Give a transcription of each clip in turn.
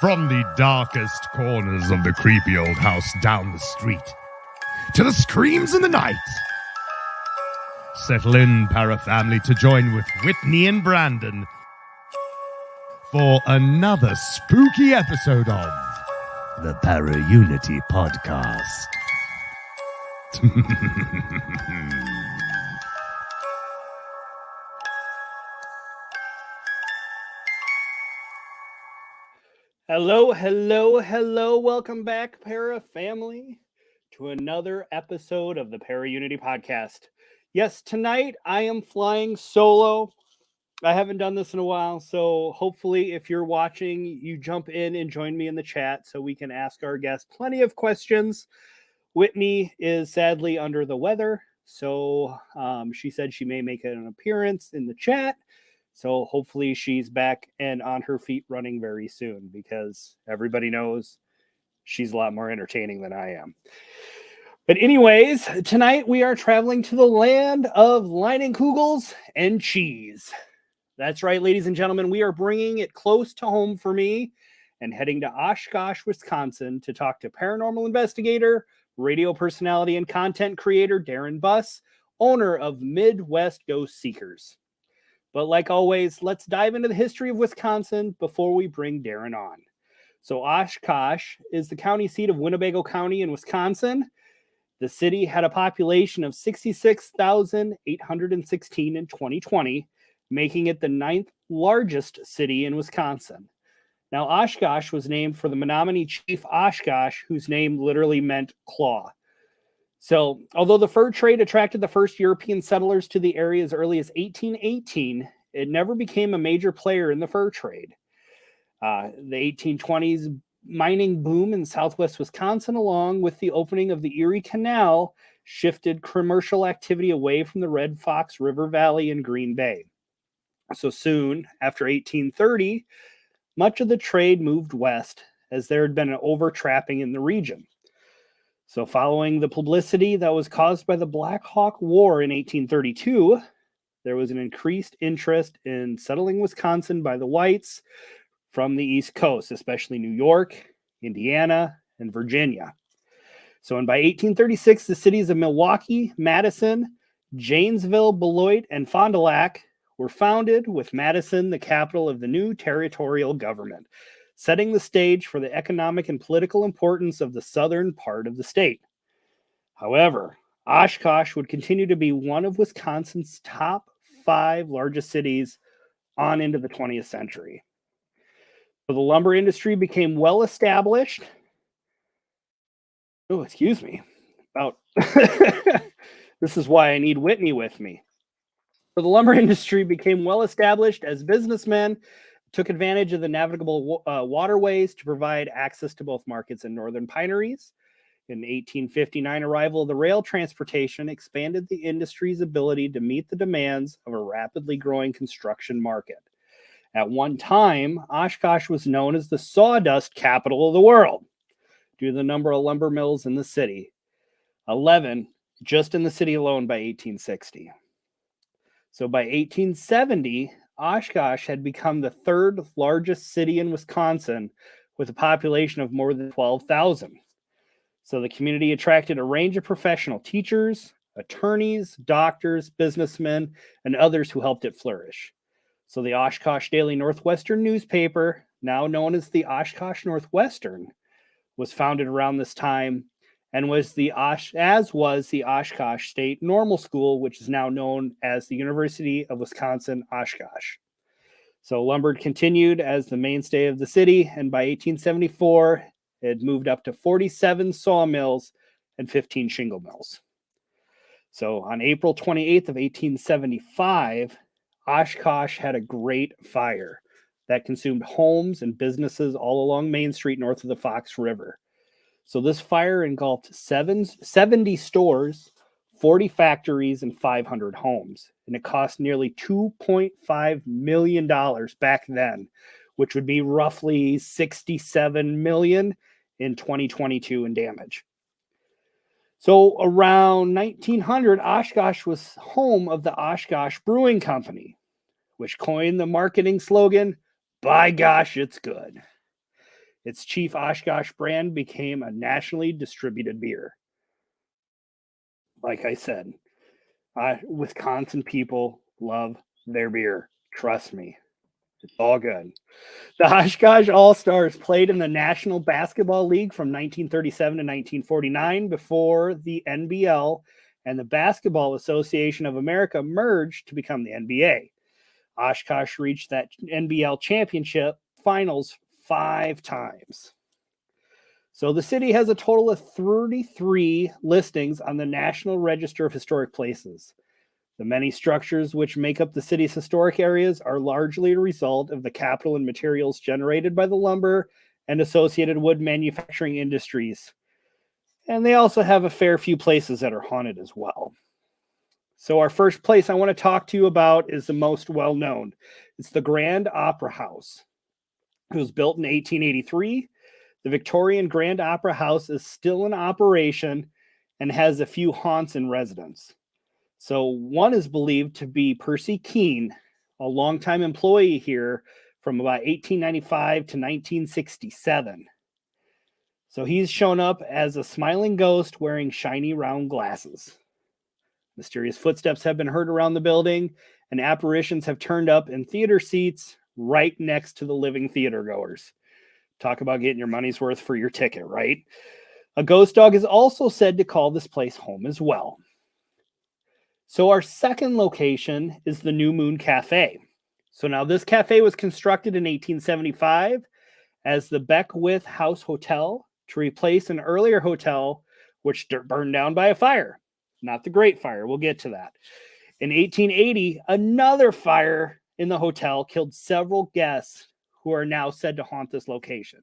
From the darkest corners of the creepy old house down the street to the screams in the night. Settle in, Parafamily, to join with Whitney and Brandon for another spooky episode of the Para-Unity Podcast. Hello. Welcome back, Para Family, to another episode of the Para-Unity Podcast. Yes, tonight I am flying solo. I haven't done this in a while, so hopefully if you're watching, you jump in and join me in the chat so we can ask our guests plenty of questions. Whitney is sadly under the weather, so she said she may make an appearance in the chat. So hopefully she's back and on her feet running very soon, because everybody knows she's a lot more entertaining than I am. But anyways, tonight we are traveling to the land of Leinenkugels and cheese. That's right, ladies and gentlemen, we are bringing it close to home for me and heading to Oshkosh, Wisconsin to talk to paranormal investigator, radio personality, and content creator Darin Buss, owner of Midwest Ghost Seekers. But like always, let's dive into the history of Wisconsin before we bring Darin on. So Oshkosh is the county seat of Winnebago County in Wisconsin. The city had a population of 66,816 in 2020, making it the 9th largest city in Wisconsin. Now, Oshkosh was named for the Menominee chief Oshkosh, whose name literally meant claw. So, although the fur trade attracted the first European settlers to the area as early as 1818, it never became a major player in the fur trade. The 1820s mining boom in southwest Wisconsin, along with the opening of the Erie Canal, shifted commercial activity away from the Red Fox River Valley and Green Bay. So soon after 1830, much of the trade moved west, as there had been an overtrapping in the region. So following the publicity that was caused by the Black Hawk War in 1832, there was an increased interest in settling Wisconsin by the whites from the East Coast, especially New York, Indiana, and Virginia. So by 1836, the cities of Milwaukee, Madison, Janesville, Beloit, and Fond du Lac were founded, with Madison the capital of the new territorial government, setting the stage for the economic and political importance of the southern part of the state. However, Oshkosh would continue to be one of Wisconsin's top 5 largest cities on into the 20th century. So the lumber industry became well established. Oh, excuse me. This is why I need Whitney with me. So the lumber industry became well established as businessmen took advantage of the navigable waterways to provide access to both markets and northern pineries. In 1859, arrival of the rail transportation expanded the industry's ability to meet the demands of a rapidly growing construction market. At one time, Oshkosh was known as the sawdust capital of the world due to the number of lumber mills in the city, 11 just in the city alone by 1860. So by 1870, Oshkosh had become the 3rd largest city in Wisconsin with a population of more than 12,000. So the community attracted a range of professional teachers, attorneys, doctors, businessmen, and others who helped it flourish. So the Oshkosh Daily Northwestern newspaper, now known as the Oshkosh Northwestern, was founded around this time, and was the Oshkosh State Normal School, which is now known as the University of Wisconsin-Oshkosh. So lumber continued as the mainstay of the city, and by 1874, it moved up to 47 sawmills and 15 shingle mills. So on April 28th of 1875, Oshkosh had a great fire that consumed homes and businesses all along Main Street north of the Fox River. So this fire engulfed 70 stores, 40 factories, and 500 homes. And it cost nearly $2.5 million back then, which would be roughly $67 million in 2022 in damage. So around 1900, Oshkosh was home of the Oshkosh Brewing Company, which coined the marketing slogan, "By gosh, it's good." Its chief Oshkosh brand became a nationally distributed beer. Like I said, Wisconsin people love their beer. Trust me, it's all good. The Oshkosh All Stars played in the National Basketball League from 1937 to 1949 before the NBL and the Basketball Association of America merged to become the NBA. Oshkosh reached that NBL championship finals 5 times. So the city has a total of 33 listings on the National Register of Historic Places. The many structures which make up the city's historic areas are largely a result of the capital and materials generated by the lumber and associated wood manufacturing industries. And they also have a fair few places that are haunted as well. So our first place I want to talk to you about is the most well-known. It's the Grand Opera House. It was built in 1883. The Victorian Grand Opera House is still in operation and has a few haunts in residence. So one is believed to be Percy Keene, a longtime employee here from about 1895 to 1967. So he's shown up as a smiling ghost wearing shiny round glasses. Mysterious footsteps have been heard around the building, and apparitions have turned up in theater seats right next to the living theater goers. Talk about getting your money's worth for your ticket, right? A ghost dog is also said to call this place home as well. So our second location is the New Moon Cafe. So now this cafe was constructed in 1875 as the Beckwith House Hotel to replace an earlier hotel which burned down by a fire. Not the Great Fire. We'll get to that. In 1880, another fire in the hotel killed several guests who are now said to haunt this location.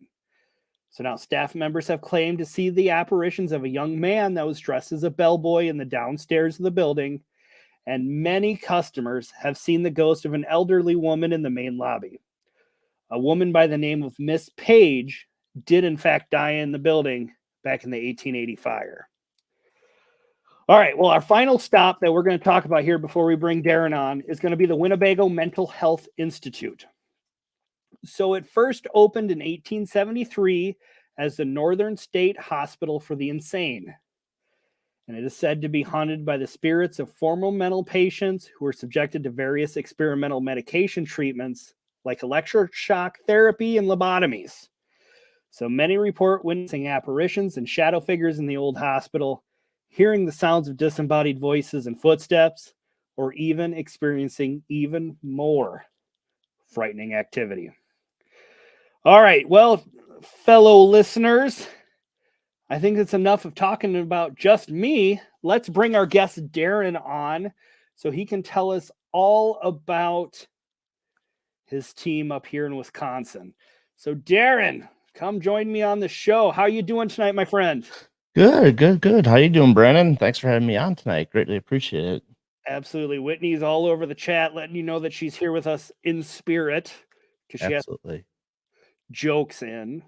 So now staff members have claimed to see the apparitions of a young man that was dressed as a bellboy in the downstairs of the building, and many customers have seen the ghost of an elderly woman in the main lobby. A woman by the name of Miss Page did in fact die in the building back in the 1880 fire. All right, well, our final stop that we're going to talk about here before we bring Darin on is going to be the Winnebago Mental Health Institute. So it first opened in 1873 as the Northern State Hospital for the Insane. And it is said to be haunted by the spirits of former mental patients who were subjected to various experimental medication treatments like electroshock therapy and lobotomies. So many report witnessing apparitions and shadow figures in the old hospital, hearing the sounds of disembodied voices and footsteps, or even experiencing even more frightening activity. All right, well, fellow listeners, I think it's enough of talking about just me. Let's bring our guest Darin on so he can tell us all about his team up here in Wisconsin. So Darin, come join me on the show. How are you doing tonight, my friend? Good. How you doing, Brandon? Thanks for having me on tonight. Greatly appreciate it. Absolutely. Whitney's all over the chat letting you know that she's here with us in spirit because she has Absolutely. jokes in.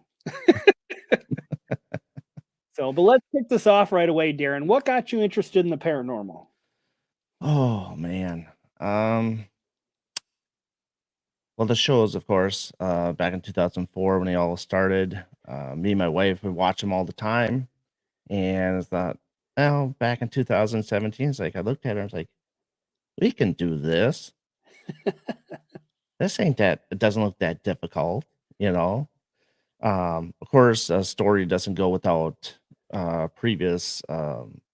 So, but let's kick this off right away, Darin. What got you interested in the paranormal? Oh man. Well, the shows, of course, back in 2004 when they all started. Me and my wife would watch them all the time, and I thought, well, back in 2017, it's like I looked at her, I was like, we can do this. This ain't that. It doesn't look that difficult, you know. Of course, a story doesn't go without previous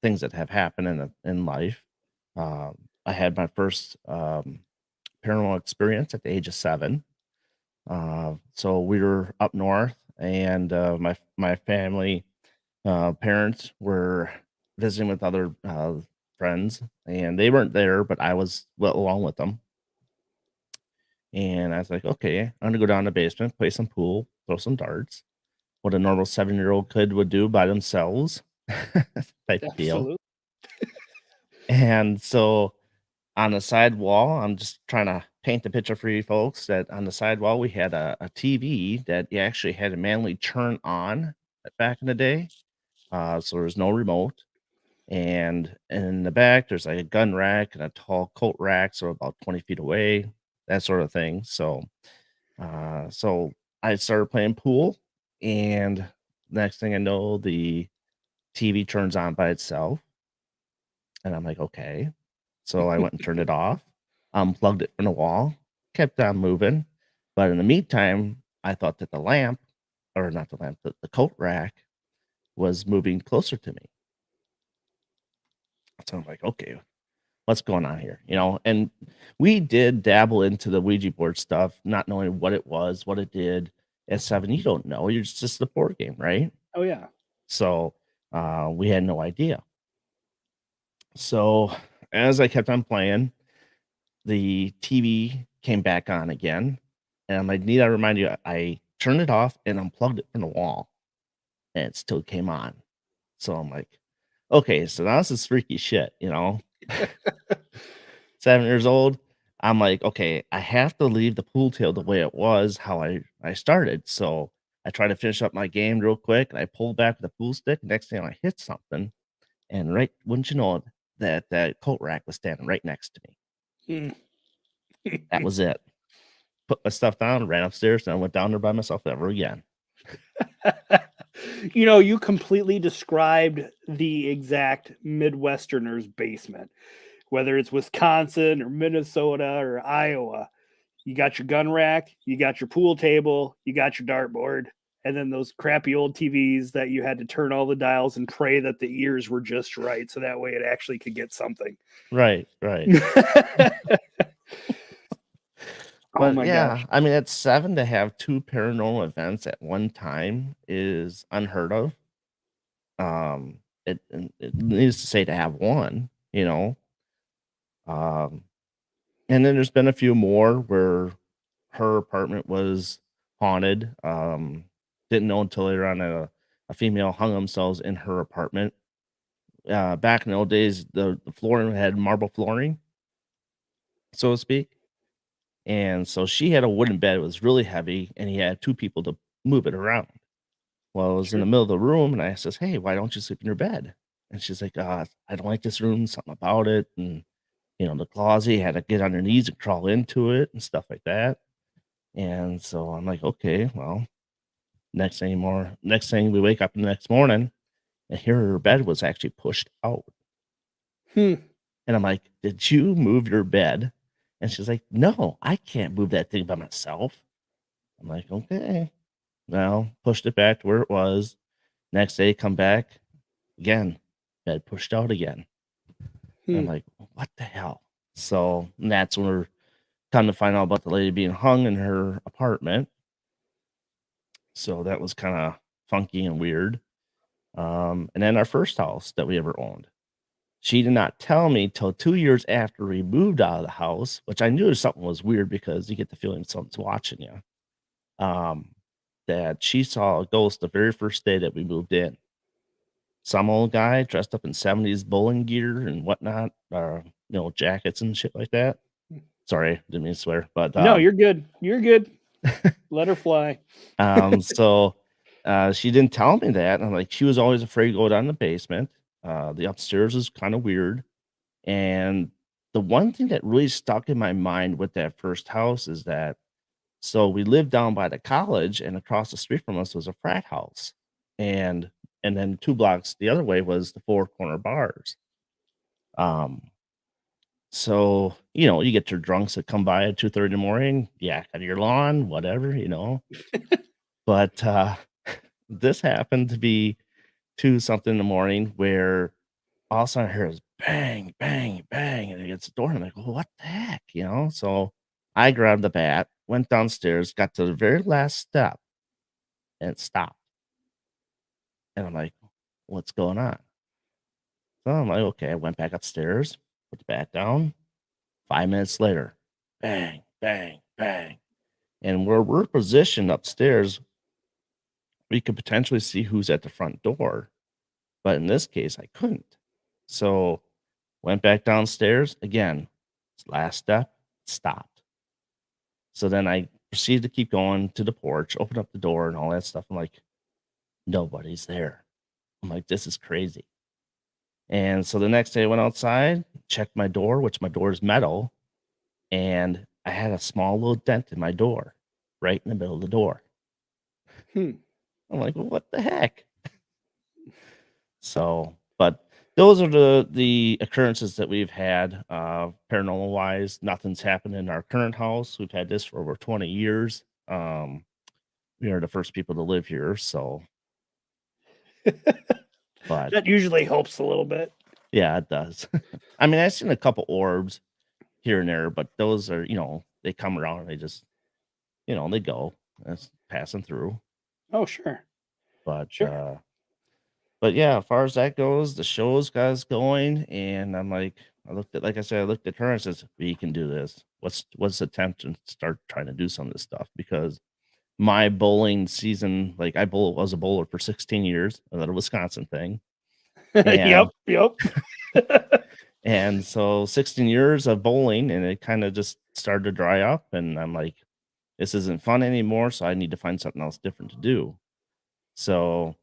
things that have happened in life. I had my first paranormal experience at the age of 7. So we were up north, and my family parents were visiting with other friends, and they weren't there, but I was along with them. And I was like, okay, I'm gonna go down to the basement, play some pool, throw some darts. What a normal 7-year-old kid would do by themselves, type of deal. Absolutely. And so on the side wall, I'm just trying to paint the picture for you folks that on the side wall we had a TV that you actually had to manually turn on back in the day. So there's no remote. And in the back, there's like a gun rack and a tall coat rack, so about 20 feet away, that sort of thing. So I started playing pool, And next thing I know, the TV turns on by itself. And I'm like, okay. So I went and turned it off, unplugged it from the wall, kept on moving. But in the meantime, I thought that the lamp, or not the lamp, the coat rack was moving closer to me. So I'm like, okay, what's going on here? And we did dabble into the Ouija board stuff, not knowing what it was, what it did. At 7, you don't know. You're just a board game, right? Oh yeah. So we had no idea. So as I kept on playing, the TV came back on again. And I'm like, need I remind you, I turned it off and unplugged it from the wall, and it still came on. So I'm like, okay, so now this is freaky shit, 7 years old. I'm like, okay, I have to leave the pool table the way it was, how I started. So I try to finish up my game real quick, and I pull back the pool stick. Next thing I hit something, and right, wouldn't you know it, that coat rack was standing right next to me. That was it. Put my stuff down, ran upstairs, and I went down there by myself ever again. You completely described the exact Midwesterner's basement. Whether it's Wisconsin or Minnesota or Iowa, you got your gun rack, you got your pool table, you got your dartboard, and then those crappy old TVs that you had to turn all the dials and pray that the ears were just right, so that way it actually could get something. Right. Oh my gosh. I mean, at 7 to have 2 paranormal events at one time is unheard of. It needs to say to have one, and then there's been a few more where her apartment was haunted. Didn't know until later on that a female hung themselves in her apartment. Back in the old days, the flooring had marble flooring, so to speak. And so she had a wooden bed. It was really heavy, and he had 2 people to move it around. Well, I was in the middle of the room, and I says, "Hey, why don't you sleep in your bed?" And she's like, I don't like this room, something about it. And, the closet, you had to get on your knees and crawl into it and stuff like that. And so I'm like, okay, well, next thing we wake up the next morning, and here her bed was actually pushed out. And I'm like, did you move your bed? And she's like, no, I can't move that thing by myself. I'm like, okay. Well, pushed it back to where it was. Next day, come back again, bed pushed out again. I'm like, what the hell? So that's when we're come to find out about the lady being hung in her apartment. So that was kind of funky and weird. And then our first house that we ever owned, she did not tell me till 2 years after we moved out of the house, which I knew something was weird because you get the feeling someone's watching you. That she saw a ghost the very first day that we moved in. Some old guy dressed up in 70s bowling gear and whatnot, jackets and shit like that. Sorry, didn't mean to swear, but no, you're good. You're good. Let her fly. So she didn't tell me that. And like, she was always afraid to go down the basement. The upstairs is kind of weird. And the one thing that really stuck in my mind with that first house is that so we lived down by the college, and across the street from us was a frat house. And then 2 blocks the other way was the 4 corner bars. So, you get your drunks that come by at 2:30 in the morning, yak out of your lawn, whatever. But this happened to be 2 something in the morning where all of a sudden I hear this bang, bang, bang, and it gets the door. And I'm like, well, what the heck? So I grabbed the bat, went downstairs, got to the very last step, and it stopped. And I'm like, what's going on? So I'm like, okay, I went back upstairs, put the bat down. 5 minutes later, bang, bang, bang. And where we're positioned upstairs, we could potentially see who's at the front door. But in this case, I couldn't. So went back downstairs again. Last step, stopped. So then I proceeded to keep going to the porch, open up the door and all that stuff. I'm like, nobody's there. I'm like, this is crazy. And so the next day I went outside, checked my door, which my door is metal, and I had a small little dent in my door, right in the middle of the door. I'm like, well, what the heck? So, but those are the occurrences that we've had, paranormal wise. Nothing's happened in our current house. We've had this for over 20 years. We are the first people to live here, so but That usually helps a little bit. yeah, it does. I mean, I've seen a couple orbs here and there, but those are, they come around and they just, they go. That's passing through. Oh, sure. But Sure. but yeah, as far as that goes, the show's got us going, and I'm like, like I said, I looked at her and says, we can do this. What's the attempt and start trying to do some of this stuff, because my bowling season, like was a bowler for 16 years, a little Wisconsin thing. And Yep. and so 16 years of bowling, and it kind of just started to dry up, and I'm like, this isn't fun anymore, so I need to find something else different to do. So,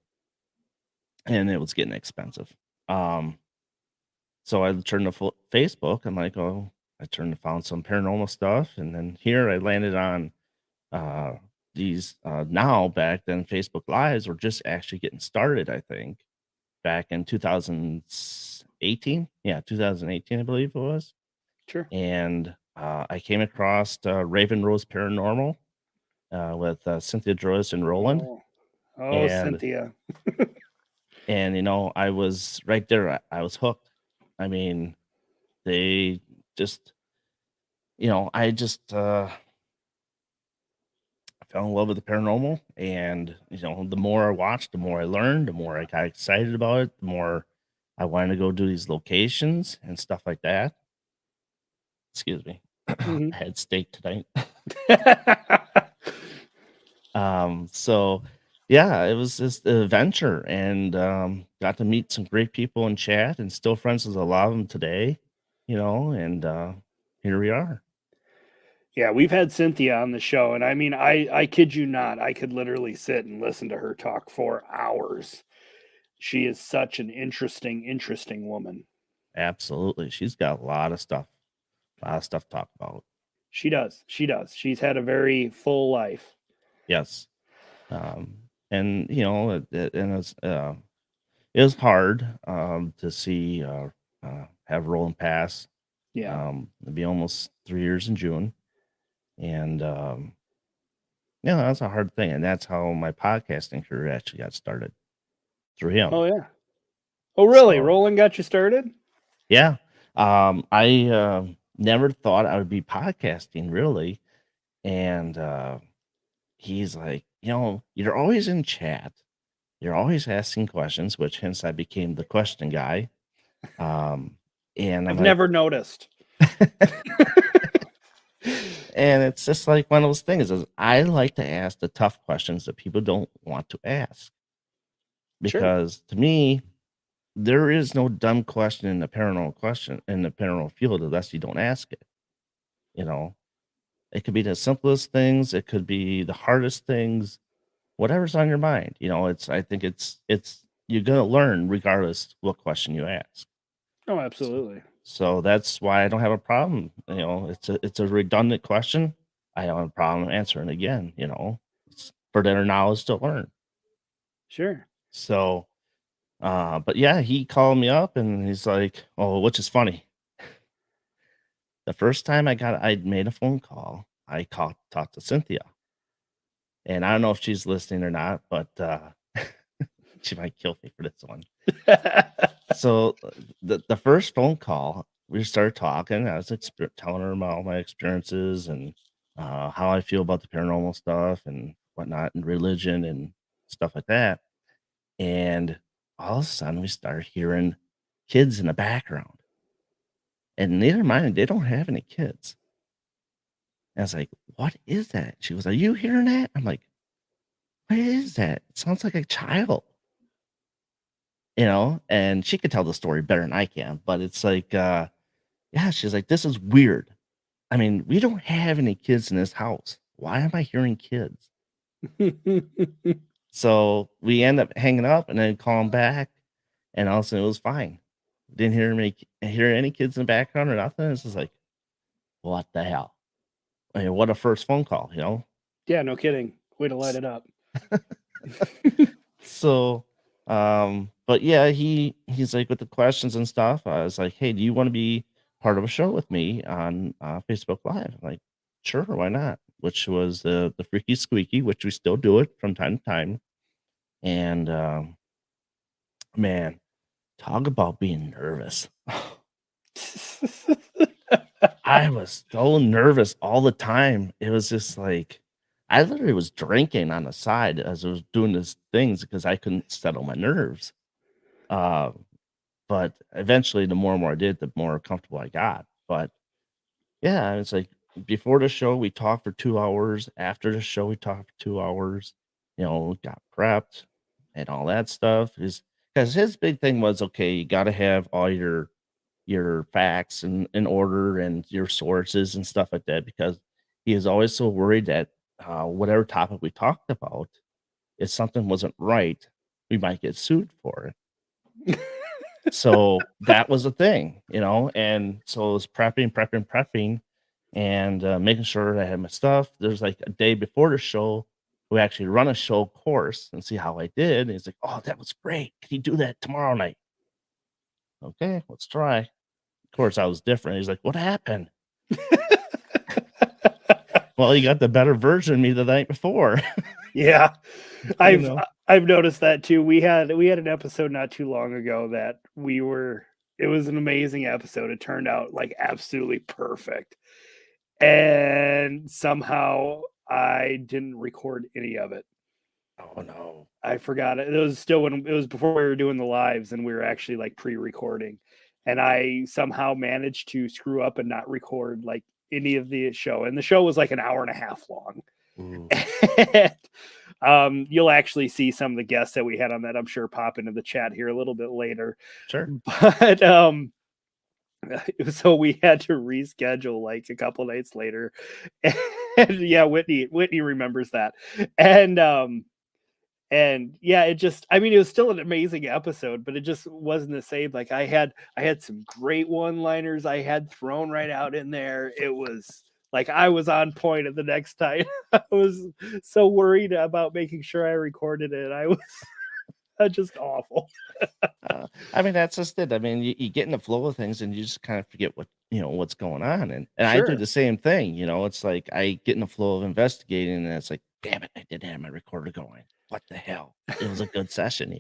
and it was getting expensive. So I turned to Facebook. I'm like, oh, I found some paranormal stuff, and then here I landed on these. Now, back then, Facebook Lives were just actually getting started. I think back in 2018, yeah, 2018, I believe it was. Sure. And I came across Raven Rose Paranormal with Cynthia Joyce and Roland, Oh, and Cynthia. I was right there. I was hooked. I mean, they just, I just fell in love with the paranormal, and the more I watched, the more I learned, the more I got excited about it, the more I wanted to go do these locations and stuff like that. Excuse me. I had steak tonight. So yeah, it was just an adventure, and got to meet some great people and chat, and still friends with a lot of them today, and here we are. Yeah, we've had Cynthia on the show, and I mean, I kid you not, I could literally sit and listen to her talk for hours. She is such an interesting woman. Absolutely. She's got a lot of stuff to talk about. She does. She's had a very full life. Yes. And it was hard to see have Roland pass. Yeah. It'll be almost 3 years in June. And yeah, that's a hard thing. And that's how my podcasting career actually got started, through him. Oh yeah. Oh really? So, Roland got you started? yeah. I never thought I would be podcasting, really. And he's like, you're always in chat. You're always asking questions, which hence I became the question guy. And I've never noticed. And it's just like one of those things is I like to ask the tough questions that people don't want to ask. Because to me, there is no dumb question in the paranormal field unless you don't ask it. It could be the simplest things, it could be the hardest things, whatever's on your mind. I think it's you're gonna learn regardless what question you ask. Oh, absolutely. So that's why I don't have a problem. It's a redundant question. I don't have a problem answering again. It's for their knowledge to learn. Sure. So, but yeah, he called me up and he's like, "Oh, which is funny. The first time I'd made a phone call, I talked to Cynthia, and I don't know if she's listening or not, but she might kill me for this one." So the first phone call, we started talking. I was telling her about all my experiences and how I feel about the paranormal stuff and whatnot, and religion and stuff like that. And all of a sudden, we started hearing kids in the background. And neither mine, they don't have any kids. And I was like, "What is that?" She was like, "Are you hearing that?" I'm like, "What is that? It sounds like a child." And she could tell the story better than I can, but it's like, yeah, she's like, "This is weird. I mean, we don't have any kids in this house. Why am I hearing kids?" So we end up hanging up and then calling back, and all of a sudden it was fine. Didn't hear any kids in the background or nothing. It's just like, what the hell? I mean, what a first phone call, Yeah, no kidding. Way to light it up. So, but yeah, he's like with the questions and stuff. I was like, hey, do you want to be part of a show with me on Facebook Live? I'm like, sure, why not? Which was the Freaky Squeaky, which we still do it from time to time. And man, talk about being nervous. I was so nervous all the time. It was just like I literally was drinking on the side as I was doing these things because I couldn't settle my nerves. Uh, but eventually, the more and more I did, the more comfortable I got. But yeah, it's like before the show, we talked for 2 hours. After the show, we talked for 2 hours. Got prepped and all that stuff. Is because his big thing was okay, you got to have all your facts in order and your sources and stuff like that because he is always so worried that whatever topic we talked about, if something wasn't right, we might get sued for it. So that was a thing. And so it was prepping, and making sure I had my stuff. There's like a day before the show, we actually run a show course and see how I did. And he's like, "Oh, that was great. Can you do that tomorrow night?" Okay, let's try. Of course, I was different. He's like, "What happened?" Well, you got the better version of me the night before. Yeah. You I've know? I've noticed that too. We had an episode not too long ago that it was an amazing episode. It turned out like absolutely perfect. And somehow I didn't record any of it. Oh no. I forgot it. It was still when it was before we were doing the lives and we were actually like pre-recording. And I somehow managed to screw up and not record like any of the show. And the show was like an hour and a half long. Ooh, And, you'll actually see some of the guests that we had on that, I'm sure, pop into the chat here a little bit later. sure. But so we had to reschedule like a couple nights later. And yeah, Whitney remembers that. And yeah, it was still an amazing episode, but it just wasn't the same. Like I had some great one-liners I had thrown right out in there. It was like I was on point at the next time. I was so worried about making sure I recorded it. I was just awful. I mean, that's just it. I mean, you get in the flow of things and you just kind of forget what's going on. And I do Sure. the same thing. It's like I get in the flow of investigating and it's like, damn it, I didn't have my recorder going. What the hell? It was a good session.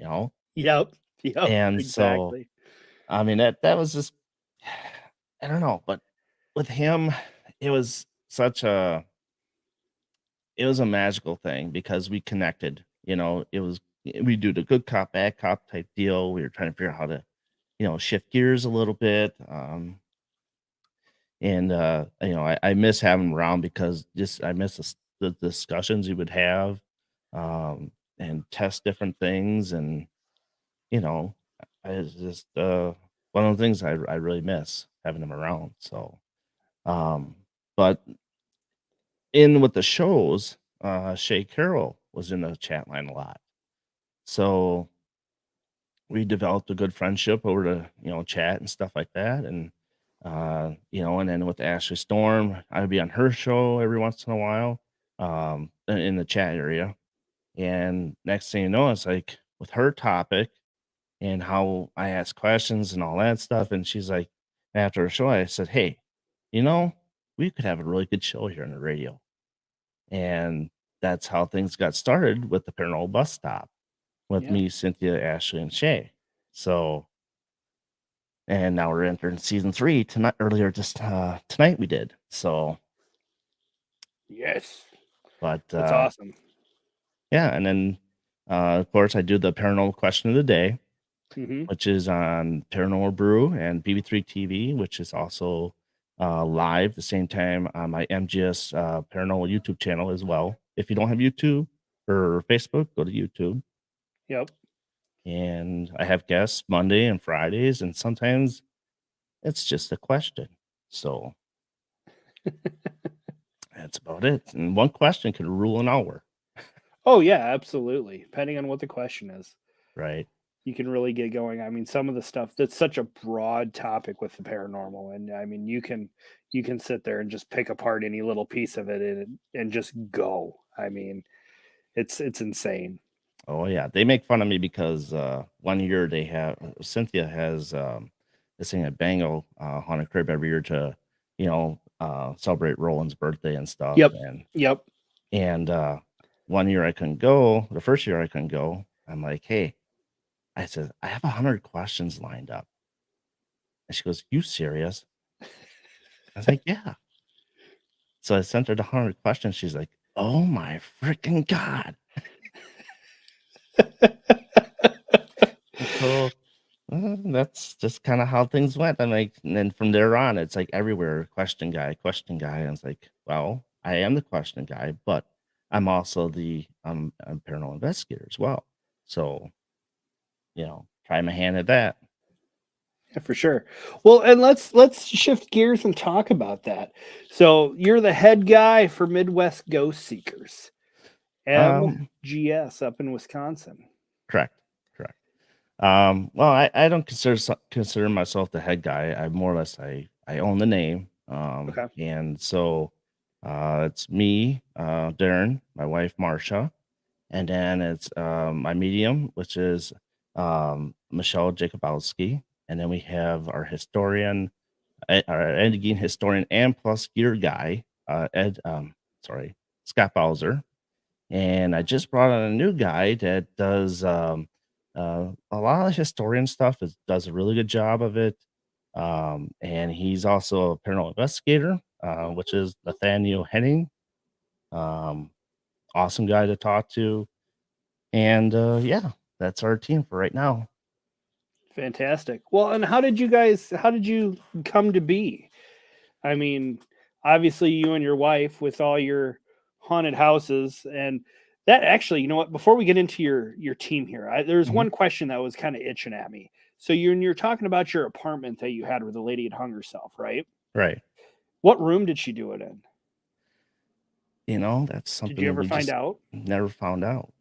Yep. Yep. And so, Exactly. I mean, that was just, I don't know, but with him, it was it was a magical thing because we connected. We do the good cop, bad cop type deal. We were trying to figure out how to shift gears a little bit. And I miss having him around because just I miss the discussions we would have, and test different things. And, you know, it's just one of the things I really miss having him around. So, um, but in with the shows, Shay Carroll was in the chat line a lot. So we developed a good friendship over to chat and stuff like that. And and then with Ashley Storm, I would be on her show every once in a while, in the chat area. And next thing you know, it's like with her topic and how I ask questions and all that stuff. And she's like, after her show, I said, "Hey, you know, we could have a really good show here on the radio." And that's how things got started with the Paranormal Bus Stop with Yeah. me, Cynthia, Ashley, and Shay. So, and now we're entering season 3 tonight. Earlier, just tonight we did. So, Yes. but That's awesome. yeah, and then of course I do the paranormal question of the day, Hmm. which is on Paranormal Brew and BB3 TV, which is also live the same time on my MGS Paranormal YouTube channel as well. If you don't have YouTube or Facebook, go to YouTube. Yep. And I have guests Monday and Fridays, and sometimes it's just a question. So that's about it. And one question could rule an hour, Oh yeah, absolutely. Depending on what the question is, right? you can really get going. I mean, some of the stuff that's such a broad topic with the paranormal, and I mean, you can sit there and just pick apart any little piece of it and just go. I mean, it's insane. Oh yeah, they make fun of me because one year they have Cynthia has this thing at Bango Haunted Crib every year to celebrate Roland's birthday and stuff. Yep. And Yep. and one year I couldn't go. The first year I couldn't go. I'm like, hey, I said I have 100 questions lined up, and she goes, "You serious?" I was like, "Yeah." So I sent her the 100 questions. She's like, "Oh my freaking god!" So that's just kind of how things went. I'm like, and then from there on, it's like everywhere, question guy, question guy. And it's like, well, I am the question guy, but I'm also the I'm paranormal investigator as well. So, try my hand at that. Yeah, for sure. Well, and let's shift gears and talk about that. So you're the head guy for Midwest Ghost Seekers, Um, MGS up in Wisconsin. correct, correct. Well, I don't consider myself the head guy. I more or less I own the name. Okay. And so it's me, Darin, my wife Marcia, and then it's my medium, which is Michelle Jacobowski, and then we have our historian, our Ed historian and plus gear guy, Scott Bowser, and I just brought on a new guy that does a lot of historian stuff. Does a really good job of it, and he's also a paranormal investigator, which is Nathaniel Henning. Um, awesome guy to talk to, and yeah, that's our team for right now. Fantastic. Well, and how did you come to be? I mean, obviously you and your wife with all your haunted houses and that actually, you know what, before we get into your team here, there's Mhm. one question that was kind of itching at me. So you're talking about your apartment that you had where the lady had hung herself, right? Right. What room did she do it in? That's Did something you that ever we find just out? never found out.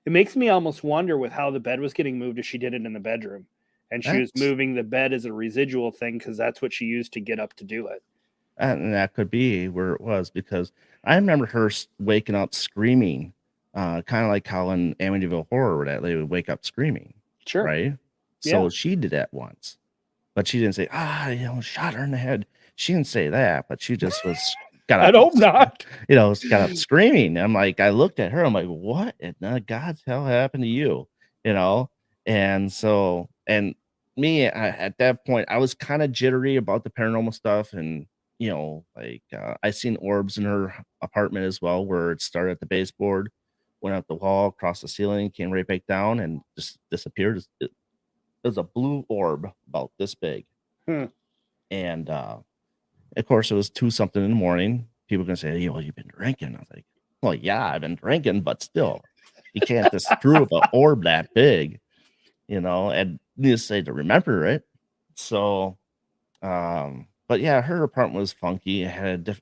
It makes me almost wonder with how the bed was getting moved if she did it in the bedroom. And she was That's moving the bed as a residual thing because that's what she used to get up to do it. and that could be where it was because I remember her waking up screaming, kind of like how in Amityville Horror that they would wake up screaming, Sure. right? Yeah. So she did that once, but she didn't say, shot her in the head. She didn't say that, but she just was got I up, hope not. got up screaming. I'm like, I looked at her, I'm like, what in the God's hell happened to you? You know? And so, and me at that point, I was kind of jittery about the paranormal stuff. And, I seen orbs in her apartment as well, where it started at the baseboard, went up the wall, across the ceiling, came right back down, and just disappeared. It was a blue orb about this big. Hmm. And of course, it was 2 something in the morning. People are gonna say, "Hey, well, you've been drinking." I was like, "Well, yeah, I've been drinking, but still, you can't just screw up an orb that big, and needless to say to remember it." So, but yeah, her apartment was funky. It had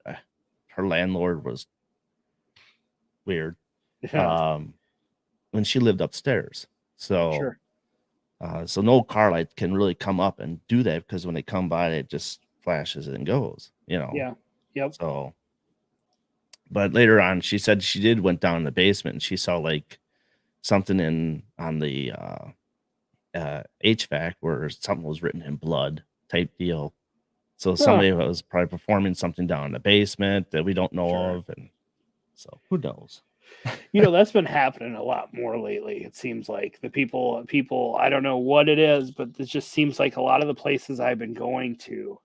her landlord was weird. Yeah, Um, when she lived upstairs. So, sure. so no car light can really come up and do that because when they come by, it just flashes and goes. Yeah. Yep. So, but later on, she said she did went down in the basement and she saw like something on the HVAC where something was written in blood type deal. So Huh. somebody was probably performing something down in the basement that we don't know Sure. of, and so who knows? That's been happening a lot more lately. It seems like the people, I don't know what it is, but it just seems like a lot of the places I've been going to,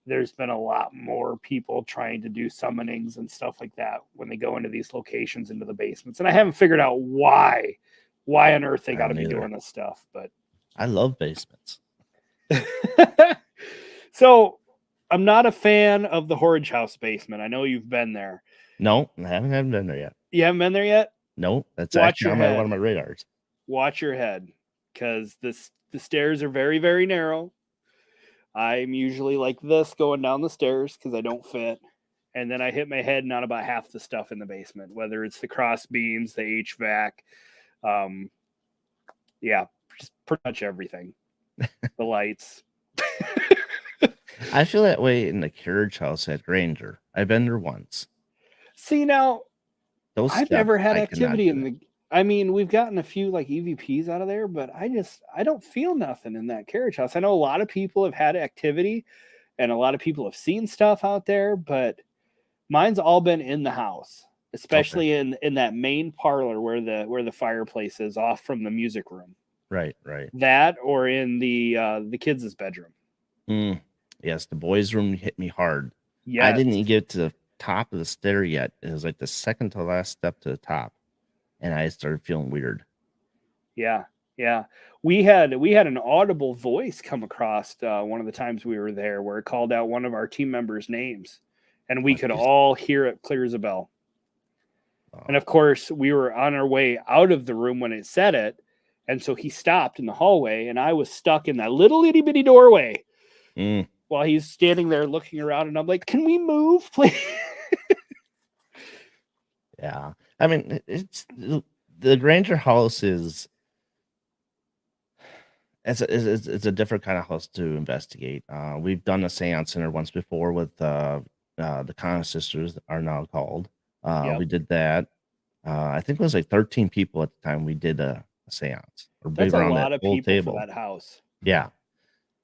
there's been a lot more people trying to do summonings and stuff like that when they go into these locations into the basements. And I haven't figured out why on earth they I got to don't be either. doing this stuff, but I love basements. so I'm not a fan of the Horridge House basement. I know you've been there. No, I haven't been there yet. You haven't been there yet? No, that's Watch actually your on head. one of my radars. Watch your head, because the stairs are very, very narrow. I'm usually like this going down the stairs because I don't fit. And then I hit my head on about half the stuff in the basement, whether it's the cross beams, the HVAC, yeah, just pretty much everything. The lights. I feel that way in the carriage house at Granger. I've been there once. See, now Those I've steps, never had I cannot activity do in that. I mean, we've gotten a few like EVPs out of there, but I don't feel nothing in that carriage house. I know a lot of people have had activity and a lot of people have seen stuff out there, but mine's all been in the house, Okay. especially in that main parlor where the fireplace is off from the music room. Right. That or in the kids' bedroom. Mm. Yes, the boys' room hit me hard. I Yes. didn't even get to the top of the stair yet. It was like the second to last step to the top, and I started feeling weird. Yeah. Yeah. We had an audible voice come across one of the times we were there where it called out one of our team members' names and we Oh, could geez. all hear it clear as a bell. And Oh, of course, we were on our way out of the room when it said it. And so he stopped in the hallway and I was stuck in that little itty bitty doorway mm, while he's standing there looking around. And I'm like, can we move, please? yeah. I mean, it's the Granger house is it's a different kind of house to investigate. We've done a seance center once before with the Connor sisters are now called. Yep. We did that. I think it was like 13 people at the time we did a seance, or we That's a were on that lot of whole people for table. that house. Yeah.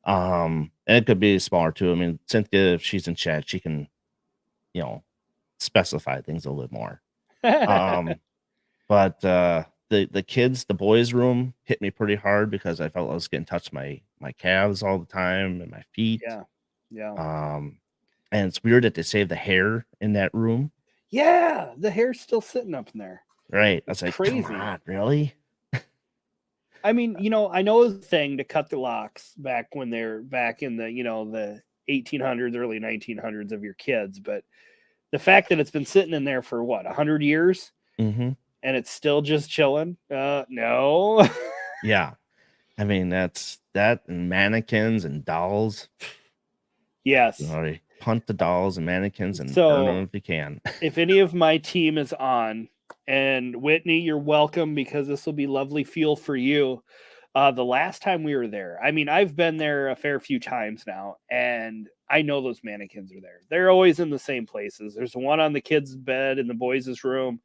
And it could be smaller too. I mean, Cynthia, if she's in chat, she can, you know, specify things a little more. But the kids, the boys' room hit me pretty hard because I felt I was getting touched my calves all the time and my feet. Yeah. Yeah. And it's weird that they save the hair in that room. Yeah. The hair's still sitting up in there. Right. I It's was like, come crazy. on, really? I mean, I know it was a thing to cut the locks back when they're back in the, the 1800s, early 1900s of your kids. But the fact that it's been sitting in there for what, 100 years Mm-hmm. and it's still just chilling. No. Yeah. I mean, that's that and mannequins and dolls. Yes. Punt the dolls and mannequins and burn them So if you can. if any of my team is on, and Whitney, you're welcome because this will be lovely fuel for you. The last time we were there, I mean, I've been there a fair few times now, and I know those mannequins are there. They're always in the same places. There's one on the kids' bed in the boys' room.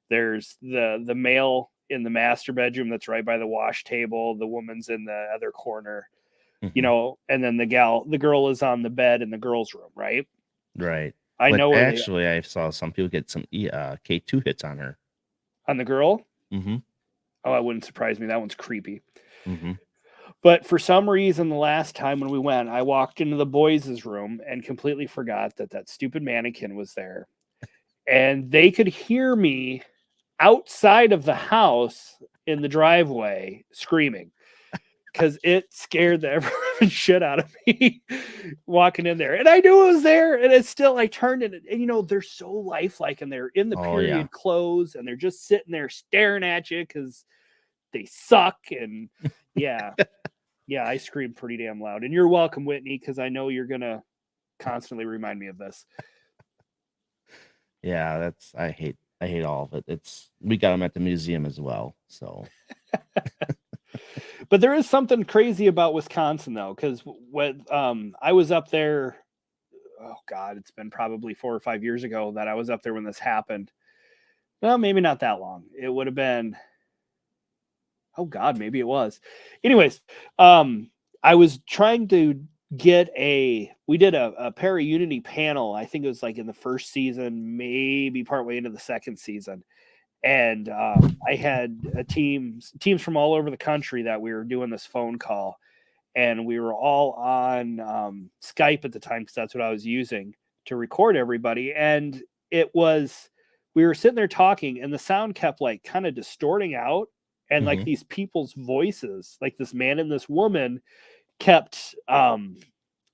There's the male in the master bedroom that's right by the wash table. The woman's in the other corner, Mhm. and then the girl is on the bed in the girls' room, right? Right. I But know where they actually, I saw some people get some K2 hits on her. on the girl. Mm-hmm. Oh, that wouldn't surprise me. That one's creepy. Mm-hmm. But for some reason, the last time when we went, I walked into the boys' room and completely forgot that stupid mannequin was there. And they could hear me outside of the house in the driveway screaming because it scared the ever living shit out of me walking in there. And I knew it was there. And it's still, I turned it, and they're so lifelike and they're in the Oh yeah. period clothes and they're just sitting there staring at you because they suck. And yeah. Yeah, I screamed pretty damn loud. And you're welcome, Whitney, because I know you're gonna constantly remind me of this. Yeah, I hate all of it. We got them at the museum as well. So But there is something crazy about Wisconsin though, because when I was up there, oh god, it's been probably 4 or 5 years ago that I was up there when this happened. Well, maybe not that long. It would have been, oh god, maybe it was. Anyways, I was trying to we did a para unity panel. I think it was like in the first season, maybe partway into the second season. And I had teams from all over the country that we were doing this phone call, and we were all on Skype at the time because that's what I was using to record everybody. And we were sitting there talking, and the sound kept like kind of distorting out, and like mhm. these people's voices, like this man and this woman, kept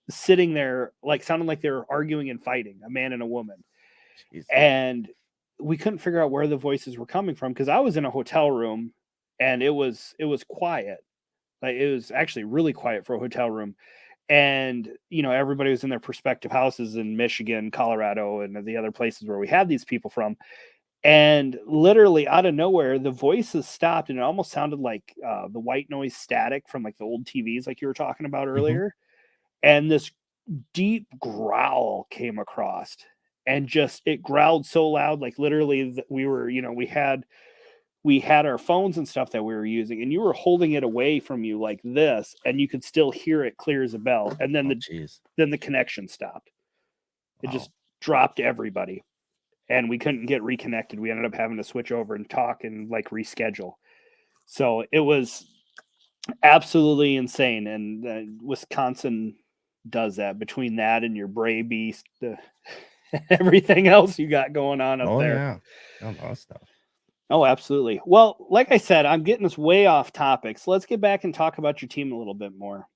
sitting there like sounding like they were arguing and fighting, a man and a woman. Jeez. And we couldn't figure out where the voices were coming from because I was in a hotel room and it was quiet. Like it was actually really quiet for a hotel room. And everybody was in their prospective houses in Michigan, Colorado, and the other places where we had these people from. And literally out of nowhere, the voices stopped, and it almost sounded like the white noise static from like the old TVs, like you were talking about Mhm. earlier. And this deep growl came across, and just it growled so loud, like literally we were, we had our phones and stuff that we were using, and you were holding it away from you like this, and you could still hear it clear as a bell. And then the connection stopped. It just dropped everybody, and we couldn't get reconnected. We ended up having to switch over and talk and like reschedule. So it was absolutely insane. And Wisconsin does that, between that and your Bray Beast, everything else you got going on up there. Yeah. A lot of stuff. Oh, absolutely. Well, like I said, I'm getting us way off topic. So let's get back and talk about your team a little bit more.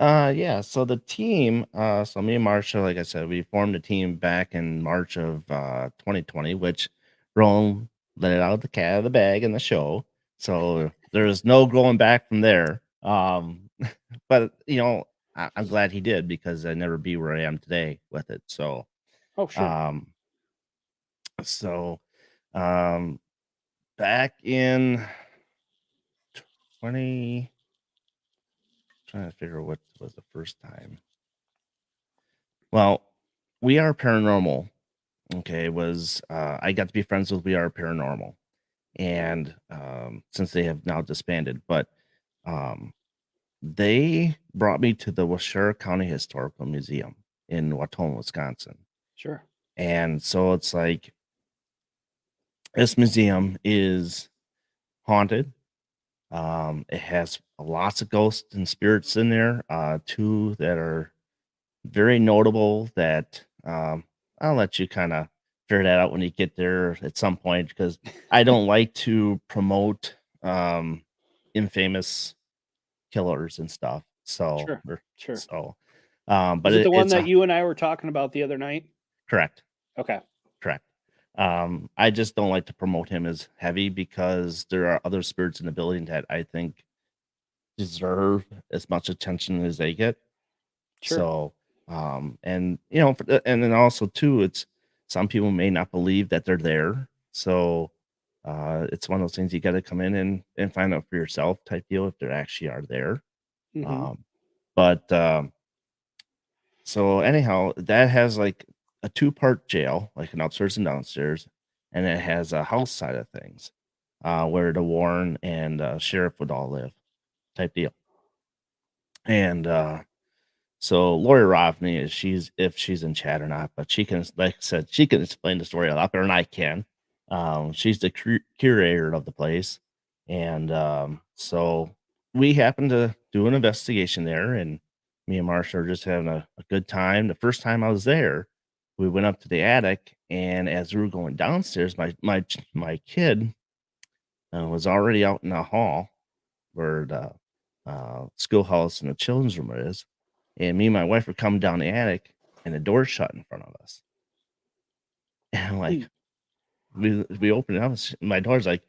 Yeah, so the team, so me and Marsha, like I said, we formed a team back in March of 2020, which Rome let it out of the bag in the show. So there's no going back from there. But you know, I'm glad he did, because I'd never be where I am today with it. So Oh, sure. Back in 20, trying to figure what was the first time. Well, We Are Paranormal, okay, was I got to be friends with We Are Paranormal, and since they have now disbanded, but they brought me to the Washoe County Historical Museum in Watoma, Wisconsin. Sure. And so it's like, this museum is haunted. It has lots of ghosts and spirits in there. Two that are very notable that I'll let you kind of figure that out when you get there at some point, because I don't like to promote infamous killers and stuff. So, Sure. But is it the one that you and I were talking about the other night? Correct. Okay. Correct. I just don't like to promote him as heavy, because there are other spirits in the building that I think deserve as much attention as they get. Sure. So, and you know, and then also too, it's, some people may not believe that they're there. So, it's one of those things you got to come in and find out for yourself type deal if they actually are there. Mhm. So anyhow, that has like a 2-part jail, like an upstairs and downstairs, and it has a house side of things, where the Warren and sheriff would all live, type deal. And so Lori Rovney is, if she's in chat or not, but she can, like I said, she can explain the story a lot better than I can. She's the curator of the place, and so we happened to do an investigation there, and me and Marsha are just having a good time. The first time I was there, we went up to the attic, and as we were going downstairs, my kid was already out in the hall where the schoolhouse and the children's room is, and me and my wife were coming down the attic, and the door's shut in front of us. And like, we opened it up, and my daughter's like,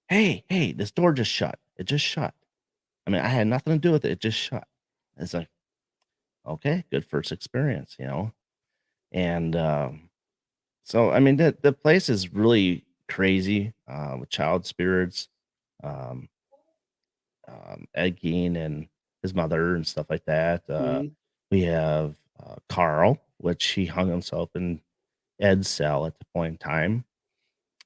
hey, this door just shut. It just shut. I mean, I had nothing to do with it. It just shut. It's like, okay, good first experience, you know? And so, I mean, the place is really crazy, with child spirits, um, Ed Gein and his mother and stuff like that. We have Carl, which he hung himself in Ed's cell at the point in time.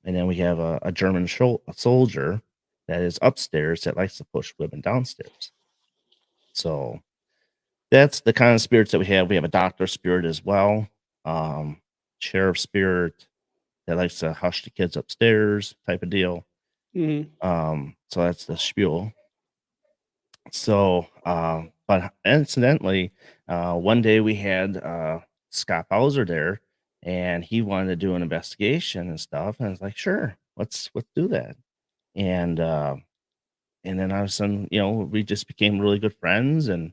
And then we have a German soldier that is upstairs that likes to push women downstairs. So that's the kind of spirits that we have. We have a doctor spirit as well, sheriff spirit that likes to hush the kids upstairs, type of deal. So that's the spiel. So, but incidentally, one day we had Scott Bowser there, and he wanted to do an investigation and stuff. And I was like, sure, let's do that. And then all of a sudden, you know, we just became really good friends, and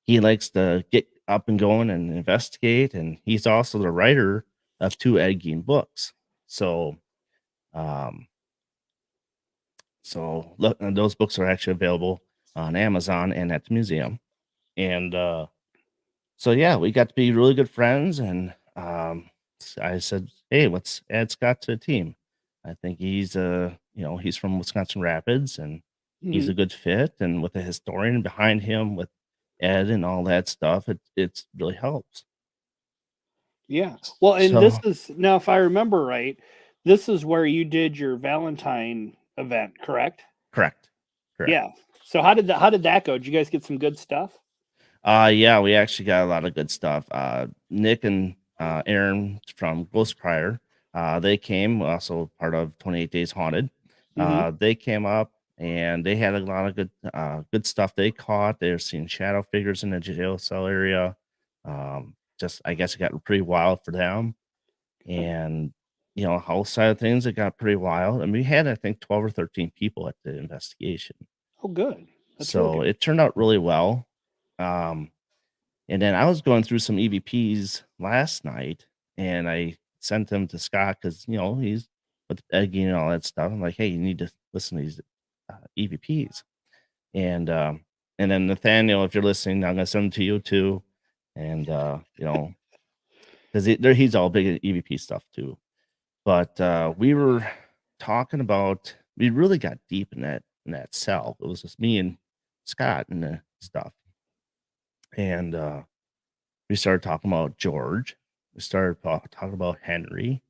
he likes to get up and going and investigate. And he's also the writer of 2 Ed Gein books. So, look, and those books are actually available on Amazon and at the museum. And so yeah, we got to be really good friends. And I said, hey, let's add Scott to the team. I think he's he's from Wisconsin Rapids, and he's a good fit. And with a historian behind him with Ed and all that stuff, it's really helps. Yeah. Well, and So, this is, now, if I remember right, this is where you did your Valentine event, correct? Correct. Yeah. So how did that go? Did you guys get some good stuff? Yeah, we actually got a lot of good stuff. Nick and Aaron from Ghost Crier, they came, also part of 28 Days Haunted. They came up and they had a lot of good stuff they caught. They were seeing shadow figures in the jail cell area. Just, I guess it got pretty wild for them. And, house side of things, it got pretty wild. And we had, I think, 12 or 13 people at the investigation. Oh, good. That's So real good. it turned out really well. Um, and then I was going through some EVPs last night, and I sent them to Scott because he's with Eggy and all that stuff. I'm like, hey, you need to listen to these EVPs, and then Nathaniel, if you're listening, I'm gonna send them to you too, and because he's all big at EVP stuff too. But we were talking about, we really got deep in that cell. It was just me and Scott and the stuff. And we started talking about George. We started talking about Henry,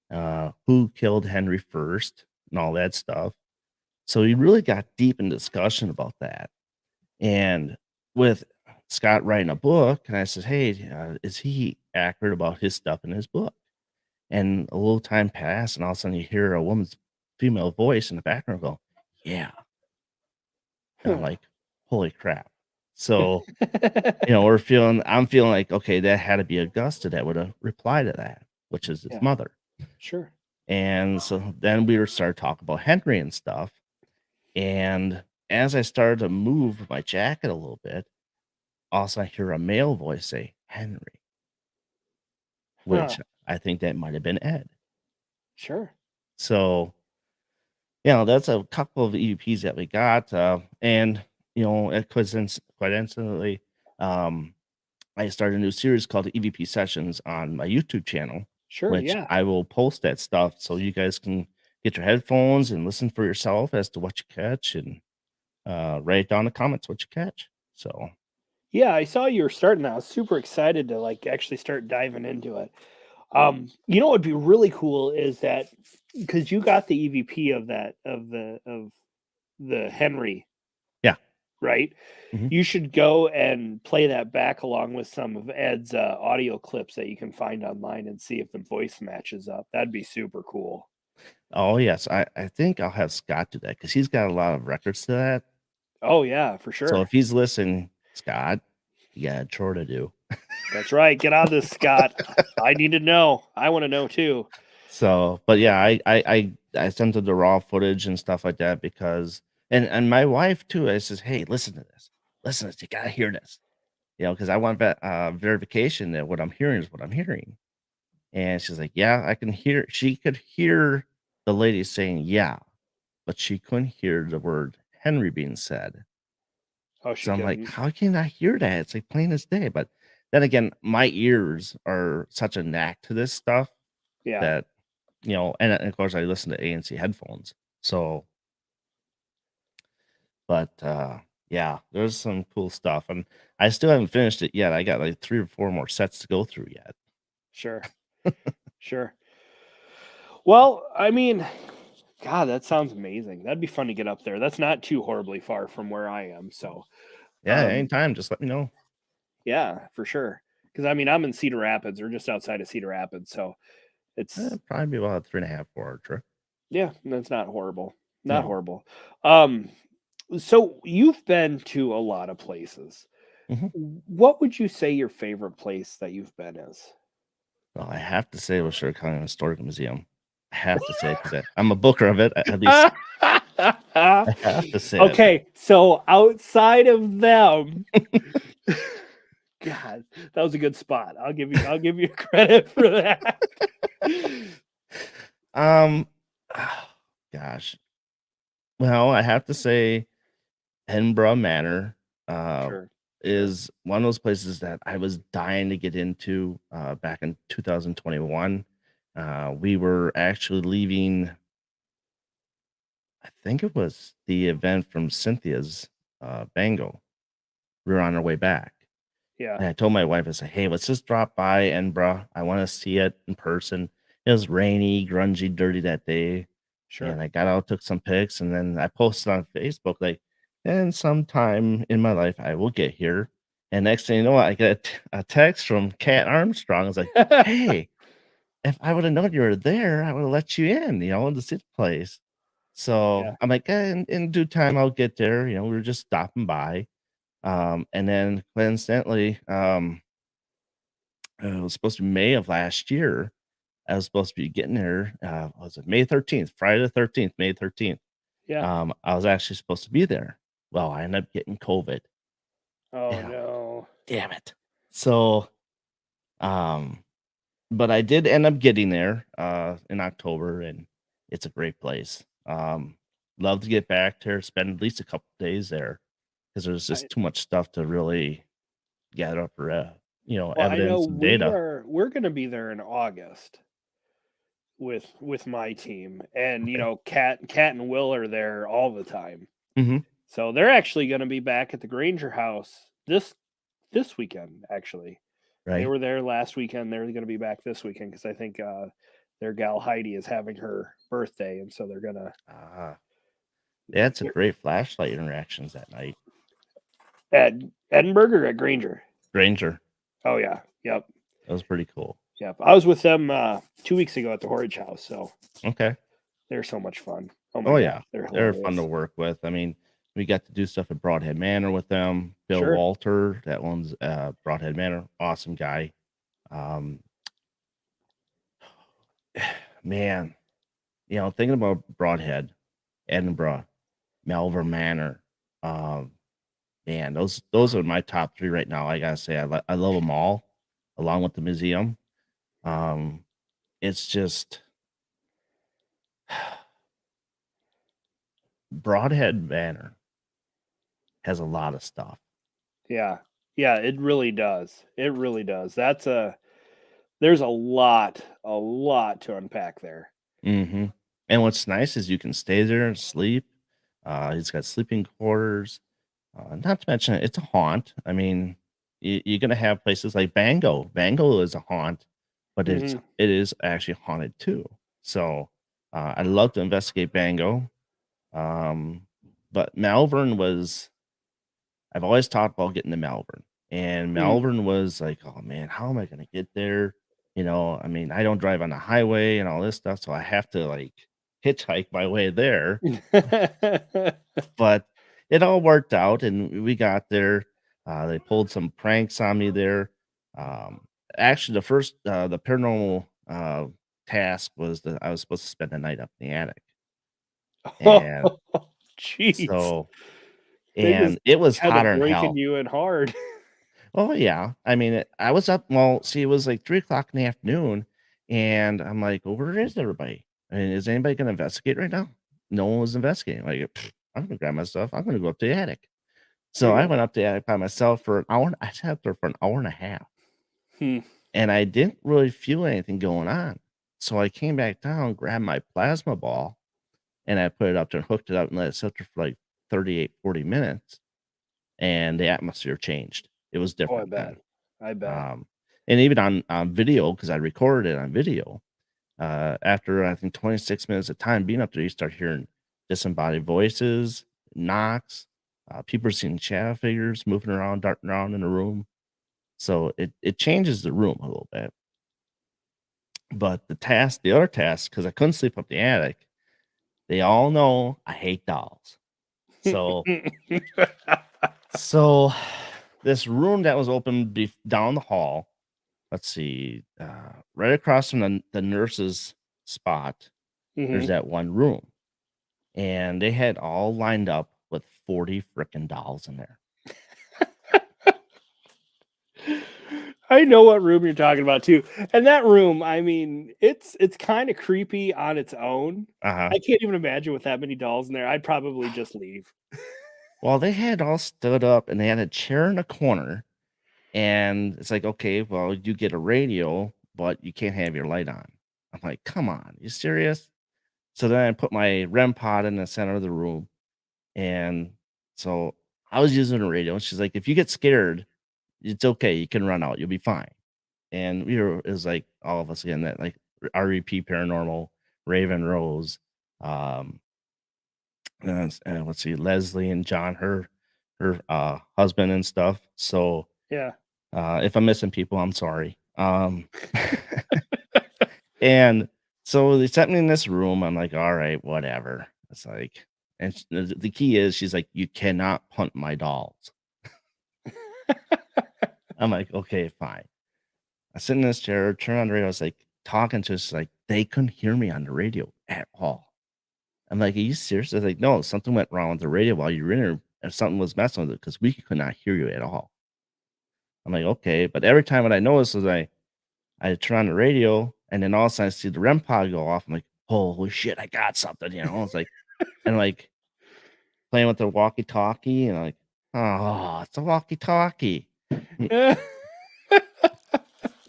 who killed Henry first, and all that stuff. So we really got deep in discussion about that. And with Scott writing a book, and I said, hey, is he accurate about his stuff in his book? And a little time passed, and all of a sudden you hear a woman's female voice in the background go, yeah. And I'm like, holy crap. So, I'm feeling like, okay, that had to be Augusta that would have replied to that, which is his mother. Sure. And so then we started talking about Henry and stuff. And as I started to move my jacket a little bit, also I hear a male voice say, Henry, which I think that might have been Ed. Sure. So, that's a couple of EVPs that we got. And, coincidentally, I started a new series called EVP Sessions on my YouTube channel, Sure. which Yeah. I will post that stuff so you guys can get your headphones and listen for yourself as to what you catch, and write down the comments what you catch. So, Yeah, I saw you were starting that. I was super excited to actually start diving into it. What would be really cool is that because you got the EVP of the Henry. Yeah. Right. Mhm. You should go and play that back along with some of Ed's audio clips that you can find online and see if the voice matches up. That'd be super cool. Oh, yes. I think I'll have Scott do that because he's got a lot of records to that. Oh, yeah, for So sure. if he's listening, Scott, you got a chore to do. That's right. Get on this, Scott. I need to know. I want to know too. So, but yeah, I sent her the raw footage and stuff like that because, and my wife too. I says, hey, listen to this. Listen to this. You gotta hear this. Because I want verification that what I'm hearing is what I'm hearing. And she's like, yeah, I can hear. She could hear the lady saying yeah, but she couldn't hear the word Henry being said. Oh, she So I'm like, couldn't. how can I hear that? It's like plain as day. But then again, my ears are such a knack to this stuff Yeah. that, and of course I listen to ANC headphones. So, but yeah, there's some cool stuff. And I still haven't finished it yet. I got like 3 or 4 more sets to go through yet. Sure. Sure. Well, I mean, God, that sounds amazing. That'd be fun to get up there. That's not too horribly far from where I am. So, Yeah, anytime, just let me know. yeah, for sure. Because I'm in Cedar Rapids or just outside of Cedar Rapids. So it's Probably be about a 3.5 4 trip. yeah, that's not horrible. Not No. horrible. So you've been to a lot of places. Mhm. What would you say your favorite place that you've been is? Well, I have to say it was Sugar County Historical Museum. I have to say because I'm a booker of it. At least I have to say it. Okay, so outside of them, God, that was a good spot. I'll give you credit for that. Gosh. Well, I have to say Edinburgh Manor Sure. is one of those places that I was dying to get into back in 2021. We were actually leaving, I think it was the event from Cynthia's Bango. We were on our way back. Yeah. And I told my wife, I said, hey, let's just drop by Edinburgh. I want to see it in person. It was rainy, grungy, dirty that day. Sure. And I got out, took some pics, and then I posted on Facebook like, and sometime in my life I will get here. And next thing you know, I get a text from Kat Armstrong. It's like, hey, if I would have known you were there, I would have let you in, to see the place. So Yeah. I'm like, in due time, I'll get there. We were just stopping by. And then coincidentally, it was supposed to be May of last year. I was supposed to be getting there. Was it May 13th, Friday the 13th, May 13th? Yeah. I was actually supposed to be there. Well, I ended up getting COVID. Oh Yeah, no. damn it. So, um, but I did end up getting there in October, and it's a great place. Love to get back there, spend at least a couple days there because there's I, just too much stuff to really gather up for well, I know evidence and data. we're going to be there in August with my team, and Okay. Cat and Will are there all the time. Hmm. So they're actually going to be back at the Granger house this weekend. Actually, they Right. were there last weekend. They're going to be back this weekend because I think their gal Heidi is having her birthday, and so they're gonna Ah, yeah, it's a great flashlight interactions that night. at Edinburgh or at Granger. Granger. Oh yeah, yep, That was pretty cool. yep. I was with them 2 weeks ago at the Horridge house, so Okay. they're so much fun. Oh my Oh gosh, yeah, they're they're fun to hilarious. work with. I mean, we got to do stuff at Broadhead Manor with them. Bill Sure. Walter, that one's Broadhead Manor, awesome guy. Um, man, thinking about Broadhead, Edinburgh, Malvern Manor, um, man, those are my top three right now. I gotta say, I love them all, along with the museum. Um, it's just Broadhead Manor has a lot of stuff. Yeah, yeah. It really does. It really does. There's a lot to unpack there. Hmm. And what's nice is you can stay there and sleep. He's got sleeping quarters. Not to mention, it's a haunt. I mean, you're gonna have places like Bango. Bango is a haunt, but Hmm. it is actually haunted too. So I'd love to investigate Bango. Um, but Malvern was. I've always talked about getting to Malvern, and Mm. Malvern was like, oh man, how am I gonna get there? I mean, I don't drive on the highway and all this stuff, so I have to like hitchhike my way there. But it all worked out, and we got there. They pulled some pranks on me there. Um, actually, the paranormal task was that I was supposed to spend the night up in the attic, and Oh, jeez, so they just it was kind of hotter than breaking hell. you in hard. Oh yeah, I mean, I was up. Well, see, it was like 3 o'clock in the afternoon, and I'm like, "Well, where is everybody? I mean, is anybody going to investigate right now?" No one was investigating. Like, "Pfft, I'm going to grab my stuff. I'm going to go up to the attic." So I Mhm. went up to the attic by myself for an hour. I sat there for an hour and a half, Hmm. and I didn't really feel anything going on. So I came back down, grabbed my plasma ball, and I put it up there and hooked it up and let it sit there for like 38, 40 minutes, and the atmosphere changed. It was Oh, I different bet. then. I bet. And even on video, because I recorded it on video, after I think 26 minutes of time being up there, you start hearing disembodied voices, knocks, people are seeing shadow figures moving around, darting around in the room. So it changes the room a little bit. But the other task, because I couldn't sleep up the attic, they all know I hate dolls. So so this room that was open down the hall, let's see, right across from the nurse's spot, there's Hmm. that one room, and they had all lined up with 40 freaking dolls in there. I know what room you're talking about too. And that room, I mean, it's kind of creepy on its own. Uh-huh. I can't even imagine with that many dolls in there. I'd probably just leave. Well, they had all stood up and they had a chair in a corner, and it's like, okay, well, you get a radio, but you can't have your light on. I'm like, come on, you serious? So then I put my REM pod in the center of the room, and so I was using a radio, and she's like, if you get scared, it's okay, you can run out, you'll be fine. And it was like all of us again that like REP Paranormal, Raven Rose. Um, let's see, Leslie and John, her husband and stuff. So Yeah. if I'm missing people, I'm sorry. And so they sent me in this room. I'm like, all right, whatever. It's like, and the key is, she's like, you cannot punt my dolls. I'm like, okay, fine. I sit in this chair, turn on the radio. I was like talking to us, like they couldn't hear me on the radio at all. I'm like, are you serious? I was like, no, something went wrong with the radio while you were in there, and something was messing with it because we could not hear you at all. I'm like, okay, but every time what I noticed was I turn on the radio, and then all of a sudden I see the REM pod go off. I'm like, holy shit, I got something, you know? It's like, and like playing with the walkie-talkie, and like, oh, it's a walkie-talkie.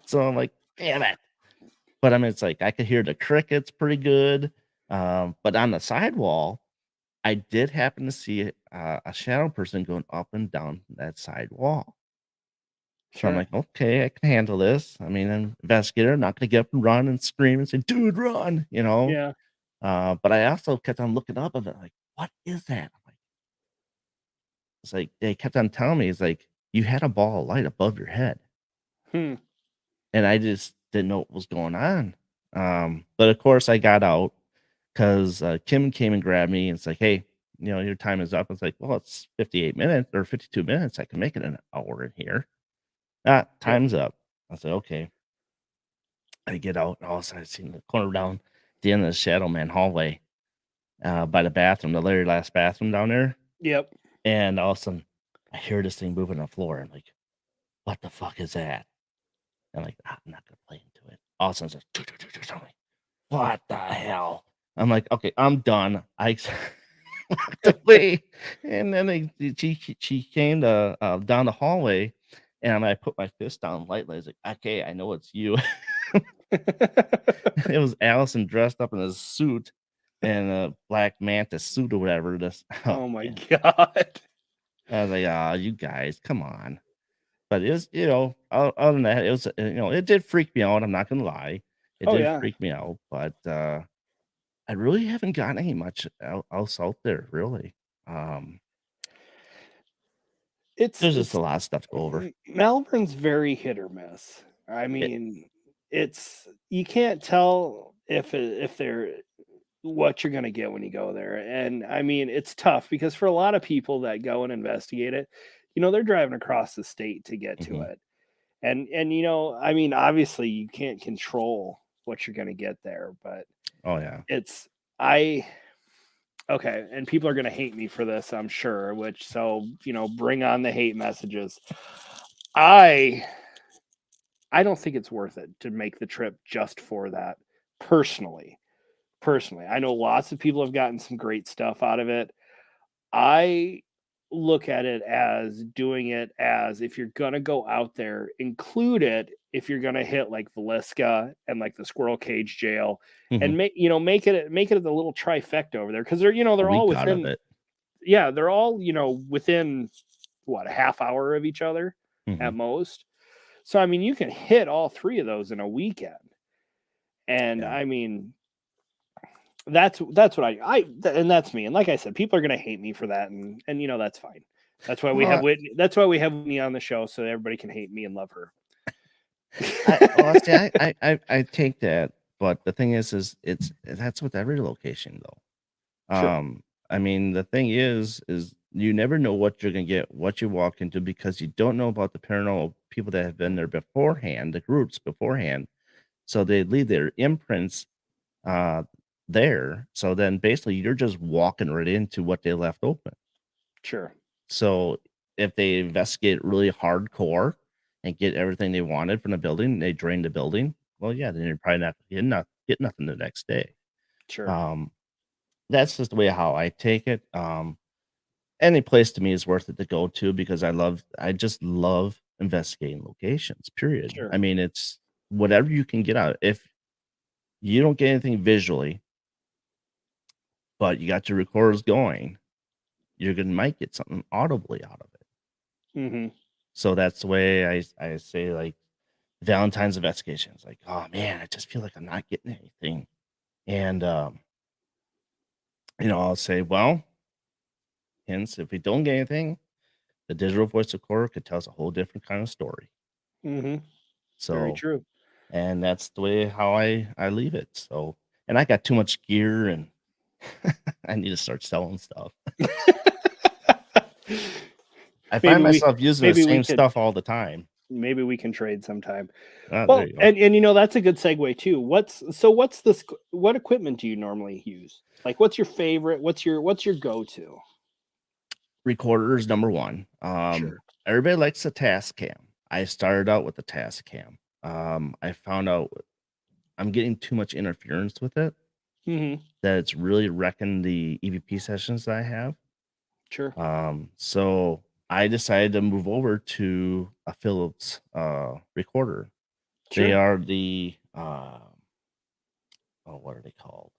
So I'm like, damn it. But I mean, it's like I could hear the crickets pretty good. But on the sidewall, I did happen to see a shadow person going up and down that side wall. So I'm Sure. like, okay, I can handle this. I mean, an investigator, not gonna get up and run and scream and say, dude, run, you know. Yeah. But I also kept on looking up at it, like, what is that? I'm like, it's like they kept on telling me, it's like you had a ball of light above your head. Hmm. And I just didn't know what was going on. But of course, I got out because Kim came and grabbed me and it's like, hey, you know, your time is up. It's like, well, it's 58 minutes or 52 minutes. I can make it an hour in here. Yep. Time's up. I said, okay. I get out and all of a sudden I see in the corner down the end of the Shadow Man hallway by the bathroom, the very last bathroom down there. Yep. And all of a sudden I hear this thing moving on the floor. I'm like, what the fuck is that? I'm like, I'm not gonna play into it. All of a sudden, it's just, I'm like, what the hell? I'm like, okay, I'm done. I walked away, and then she came to down the hallway, and I put my fist down lightly. I was like, okay, I know it's you. It was Allison dressed up in a suit and a black mantis suit or whatever. This, oh Oh my man. God. I was like, ah, you guys, come on. But it was, you know, other than that, it was, you know, it did freak me out. I'm not gonna lie, it Oh did yeah. freak me out. But I really haven't gotten any much else out there, really. Um, there's just It's a lot of stuff to go over. Malvern's very hit or miss. I It, mean, it's you can't tell if they're what you're gonna get when you go there. And I mean, it's tough because for a lot of people that go and investigate it, you know, they're driving across the state to get to mhm. it. And you know, I mean, obviously you can't control what you're gonna get there, but Oh yeah, it's I okay, and people are gonna hate me for this, I'm sure, which so, you know, bring on the hate messages. I I don't think it's worth it to make the trip just for that personally. Personally, I know lots of people have gotten some great stuff out of it. I look at it as doing it as if you're gonna go out there, include it if you're gonna hit like Villisca and like the Squirrel Cage Jail, mhm. and make it the little trifecta over there because they're A they're all week out of within it. they're all within what a half hour of each other Mhm. at most. So I mean, you can hit all three of those in a weekend, and Yeah. I mean that's what and that's me. And like I said, people are gonna hate me for that, and that's fine. That's why we have Well, Whitney. That's why we have Whitney on the show, so everybody can hate me and love her. see, I take that, but the thing is it's that's with every location though. Sure, I mean, the thing is you never know what you're gonna get, what you walk into, because you don't know about the paranormal people that have been there beforehand, the groups beforehand. So they leave their imprints uh there. So then basically you're just walking right into what they left open. sure, So if they investigate really hardcore and get everything they wanted from the building, they drain the building. Well, yeah, then you're probably not get nothing the next day. sure, Um, that's just the way how I take it. Any place to me is worth it to go to because I just love investigating locations. Period. I sure, mean, it's whatever you can get out. If you don't get anything visually, but you got your recorders going, you're gonna might get something audibly out of it. hmm So that's the way I say like Valentine's investigations. Like, oh man, I just feel like I'm not getting anything. And I'll say, well, hence, if we don't get anything, the digital voice recorder could tell us a whole different kind of story. Mm-hmm. Very So, true. and that's the way how I leave it. So, and I got too much gear, and I need to start selling stuff. I maybe find we myself using the maybe we same could stuff all the time. maybe we can trade sometime. There Well, you go. and that's a good segue too. What equipment do you normally use? Like, what's your favorite? What's your go-to? Recorder is number one. Sure. Everybody likes the task cam. I started out with the task cam. I found out I'm getting too much interference with it, Mm-hmm. that it's really wrecking the EVP sessions that I have. Sure. So I decided to move over to a Philips recorder. They Sure. are the what are they called?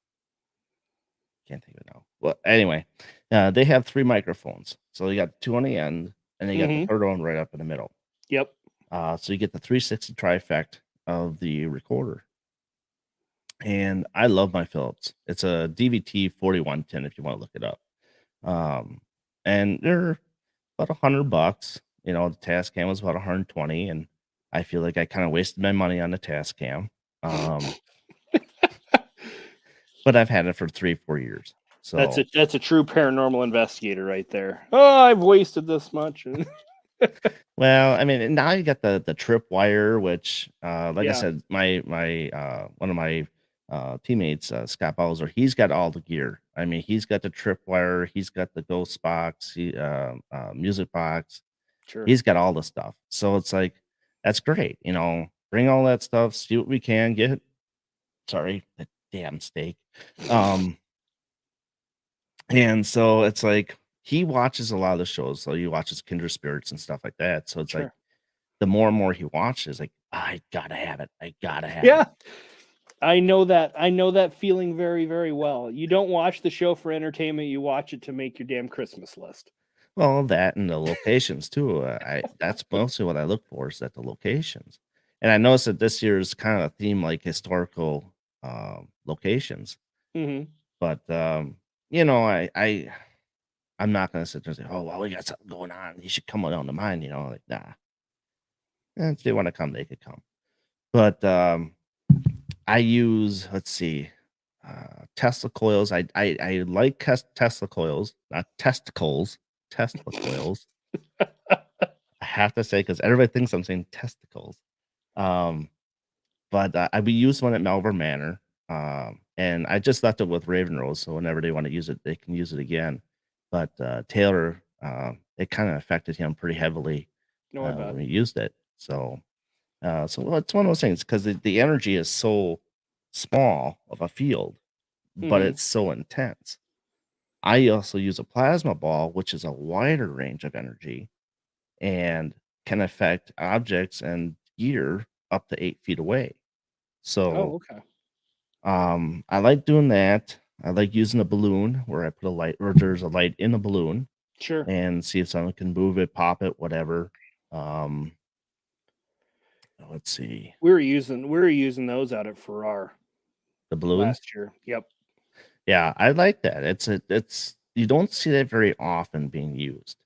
Can't think of it now. Well, anyway, they have 3 microphones. So you got 2 on the end, and then you got the Mm-hmm. third one right up in the middle. Yep. So you get the 360 trifect of the recorder. And I love my Philips. It's a DVT 4110 if you want to look it up. And they're about $100. The task cam was about 120, and I feel like I kind of wasted my money on the task cam. But I've had it for 3-4 years. So That's a true paranormal investigator right there. Oh, I've wasted this much. well, I mean, now you got the trip wire, which like I Yeah. said, my one of my teammates, Scott Bowser, he's got all the gear. I mean, he's got the trip wire, he's got the ghost box, music box, Sure. he's got all the stuff. So it's like, that's great. Bring all that stuff, see what we can get. Sorry, the damn steak. And so it's like he watches a lot of the shows. So he watches Kindred Spirits and stuff like that. So it's like Sure. the more and more he watches, like, I gotta have it. I gotta have Yeah. it. I know that. I know that feeling very, very well. You don't watch the show for entertainment, you watch it to make your damn Christmas list. Well, that and the locations too. That's mostly what I look for is at the locations. And I noticed that this year is kind of a theme like historical locations. Mm-hmm. But I'm not gonna sit there and say, oh well, we got something going on. You should come on to mine, like nah. If they want to come, they could come. But I use, let's see, Tesla coils. I like Tesla coils, not testicles. Tesla coils. I have to say because everybody thinks I'm saying testicles. Um, but we used one at Malvern Manor, and I just left it with Raven Rose, so whenever they want to use it, they can use it again. But Taylor, it kind of affected him pretty heavily No, I bet. when we used it. So it's one of those things because the energy is so small of a field, but Mm-hmm. it's so intense. I also use a plasma ball, which is a wider range of energy and can affect objects and gear up to 8 feet away. Oh, So okay. I like doing that. I like using a balloon where I put a light or there's a light in a balloon Sure. and see if someone can move it, pop it, whatever. Um, let's see. We were using those out at Farrar The balloons. last year. Yep. Yeah, I like that. It's you don't see that very often being used.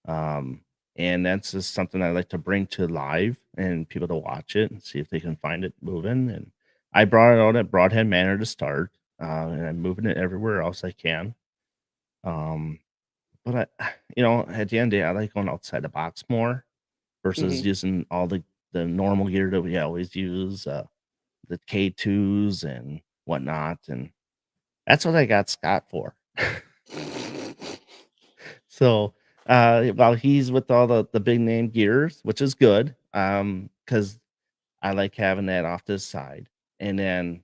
Um, and that's just something I like to bring to live and people to watch it and see if they can find it moving. And I brought it out at Broadhead Manor to start, and I'm moving it everywhere else I can. Um, but at the end of the day, I like going outside the box more versus Mm-hmm. using all the normal gear that we always use, the K2s and whatnot. And that's what I got Scott for. So, while he's with all the big name gears, which is good, because I like having that off to the side, and then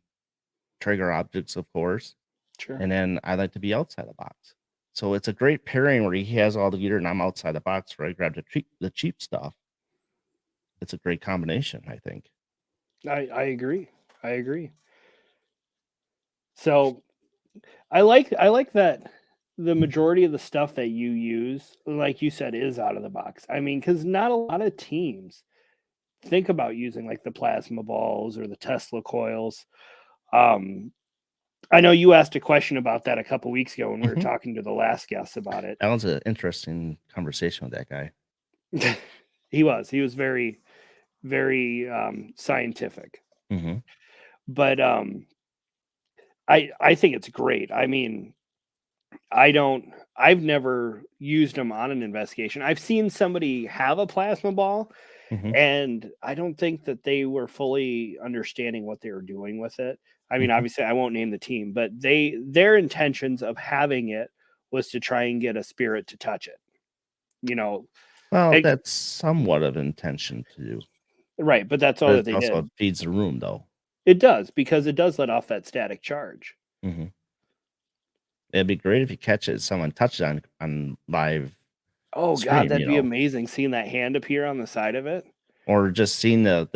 trigger objects, of course, Sure. and then I like to be outside the box. So it's a great pairing where he has all the gear and I'm outside the box where I grab the cheap stuff. It's a great combination, I think. I agree. I agree. So I like that the majority of the stuff that you use, like you said, is out of the box. I mean, because not a lot of teams think about using like the plasma balls or the Tesla coils. Um, I know you asked a question about that a couple weeks ago when we were Mhm. talking to the last guest about it. That was an interesting conversation with that guy. He was very, very scientific, Hmm. but I think it's great. I mean, I've never used them on an investigation. I've seen somebody have a plasma ball, Hmm. and I don't think that they were fully understanding what they were doing with it. I mean, Hmm. obviously, I won't name the team, but their intentions of having it was to try and get a spirit to touch it. You know, Well, it, that's somewhat of intention to do, right? But that's all but that it they also did. feeds the room, though. It does because it does let off that static charge. Hmm. It'd be great if you catch it, someone touched it on live Oh God, stream, that'd be amazing seeing that hand appear on the side of it. or just seeing the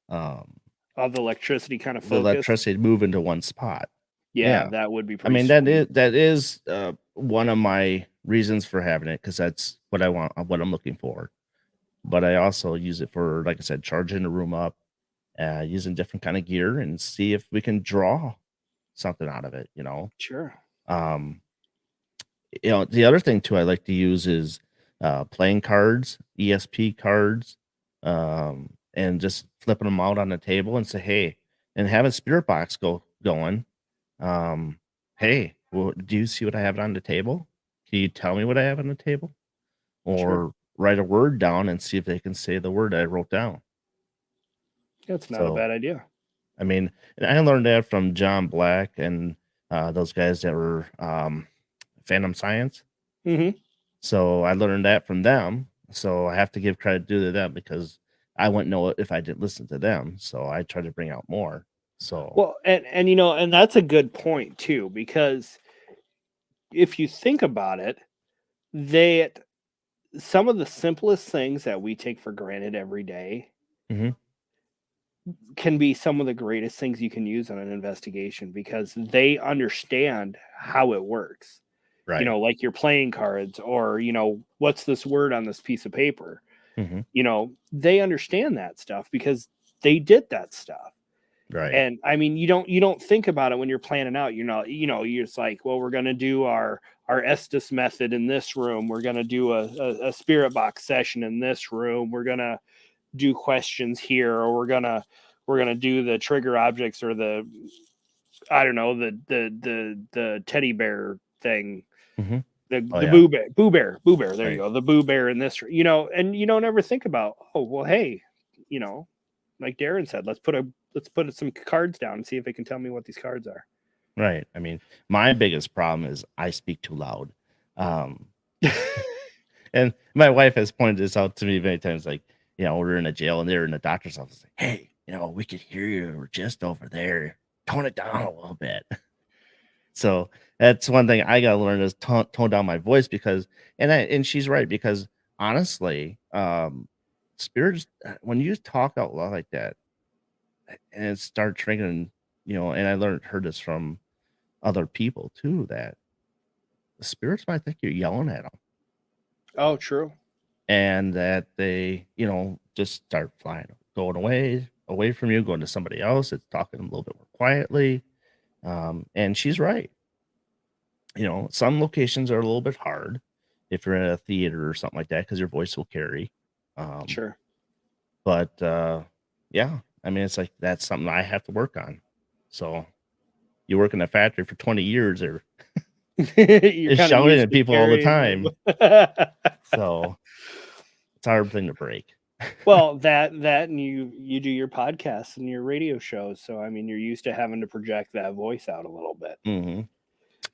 um Of the electricity kind of the focus. electricity move into one spot. Yeah, Yeah. that would be I pretty mean, sweet. that is one of my reasons for having it, because that's what I want, what I'm looking for. But I also use it for, like I said, charging the room up, using different kind of gear, and see if we can draw something out of it. Sure. Um, the other thing too I like to use is playing cards, ESP cards, and just flipping them out on the table and say, hey, and have a spirit box going. Hey, well, do you see what I have on the table? Can you tell me what I have on the table? Sure. Or write a word down and see if they can say the word I wrote down. That's not a So, bad idea. I mean, and I learned that from John Black and those guys that were Phantom Science. Hmm. So I learned that from them. So I have to give credit due to them, because I wouldn't know it if I didn't listen to them. So I try to bring out more. So, Well, and you know, and that's a good point too, because if you think about it, that some of the simplest things that we take for granted every day mhm, can be some of the greatest things you can use on an investigation because they understand how it works. You right. know, like your playing cards, or, you know, what's this word on this piece of paper? Hmm. You know, they understand that stuff because they did that stuff. Right. And I mean, you don't think about it when you're planning out. You're just like, well, we're gonna do our Estes method in this room. We're gonna do a spirit box session in this room. We're gonna do questions here, or we're gonna do the trigger objects, or the, I don't know, the teddy bear thing, Hmm. Oh, the yeah. boo bear. There you Right. go, the boo bear in this. And you don't ever think about, oh well, hey, you know, like Darin said, let's put some cards down and see if they can tell me what these cards are. Right. I mean, my biggest problem is I speak too loud. Um, and my wife has pointed this out to me many times. Like, we're in a jail and they're in the doctor's office. Like, hey, we could hear you. We're just over there. Tone it down a little bit. So that's one thing I gotta learn, is tone down my voice, because, and she's right, because honestly, spirits, when you talk out loud like that and it starts triggering, and heard this from other people too, that the spirits might think you're yelling at them, Oh, true. and that they, just start flying, going away from you, going to somebody else. It's talking a little bit more quietly. And she's right. Some locations are a little bit hard if you're in a theater or something like that, because your voice will carry. Um, Sure. but yeah, I mean, it's like that's something I have to work on. So you work in a factory for 20 years, or You're is kind of shouting used at to people all the carrying time. it. So it's a hard thing to break. Well, that and you do your podcasts and your radio shows, so I mean, you're used to having to project that voice out a little bit. Hmm.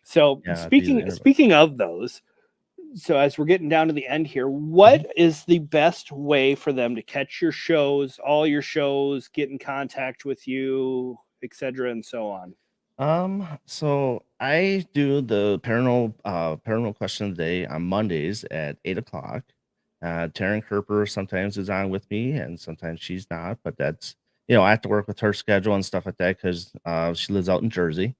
So Yeah, to use the speaking interview. speaking of those, so as we're getting down to the end here, Mhm. what is the best way for them to catch your shows, all your shows, get in contact with you, etc., and so on? So I do the paranormal question of the day on Mondays at 8 o'clock. Taryn Kerper sometimes is on with me, and sometimes she's not, but that's, I have to work with her schedule and stuff like that, because she lives out in Jersey.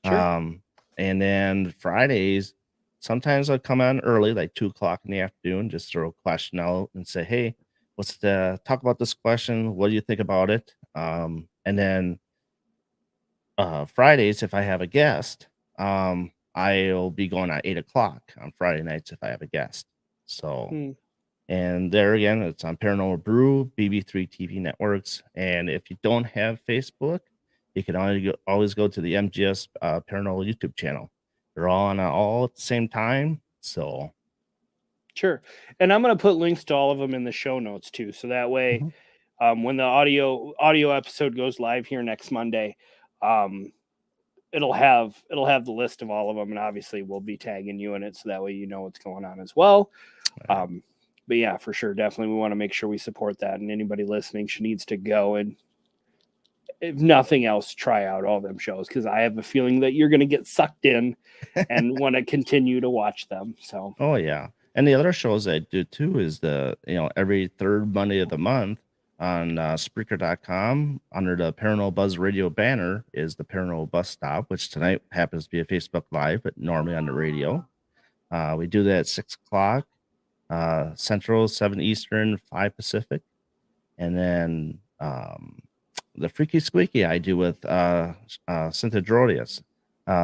Sure. And then Fridays, sometimes I'll come on early, like 2 o'clock in the afternoon, just throw a question out and say, hey, talk about this question. What do you think about it? And then Fridays, if I have a guest, I'll be going at 8 o'clock on Friday nights if I have a guest. So, and there again, it's on Paranormal Brew, BB3 TV networks. And if you don't have Facebook, you can always go to the MGS Paranormal YouTube channel. They're all on all at the same time. So, Sure. And I'm going to put links to all of them in the show notes too. So that way, when the audio episode goes live here next Monday, it'll have the list of all of them, and obviously we'll be tagging you in it, so that way you know what's going on as well. But yeah, for sure, definitely we want to make sure we support that, and anybody listening needs to go and, if nothing else, try out all them shows, because I have a feeling that you're going to get sucked in and want to continue to watch them. So oh yeah, and the other shows I do too is every third Monday of the month on Spreaker.com under the Paranormal Buzz Radio banner is the Paranormal Bus Stop, which tonight happens to be a Facebook Live, but normally on the radio. We do that at 6 o'clock Central, 7 Eastern, 5 Pacific, and then the Freaky Squeaky I do with Cynthia Drodius.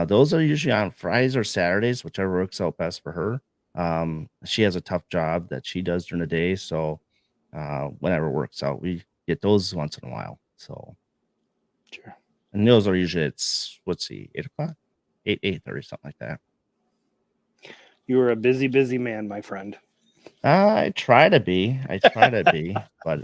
Those are usually on Fridays or Saturdays, whichever works out best for her. She has a tough job that she does during the day, so whenever it works out, we get those once in a while. So, sure. And those are usually 8 o'clock, 8:30, something like that. You are a busy man, my friend. I try to be, but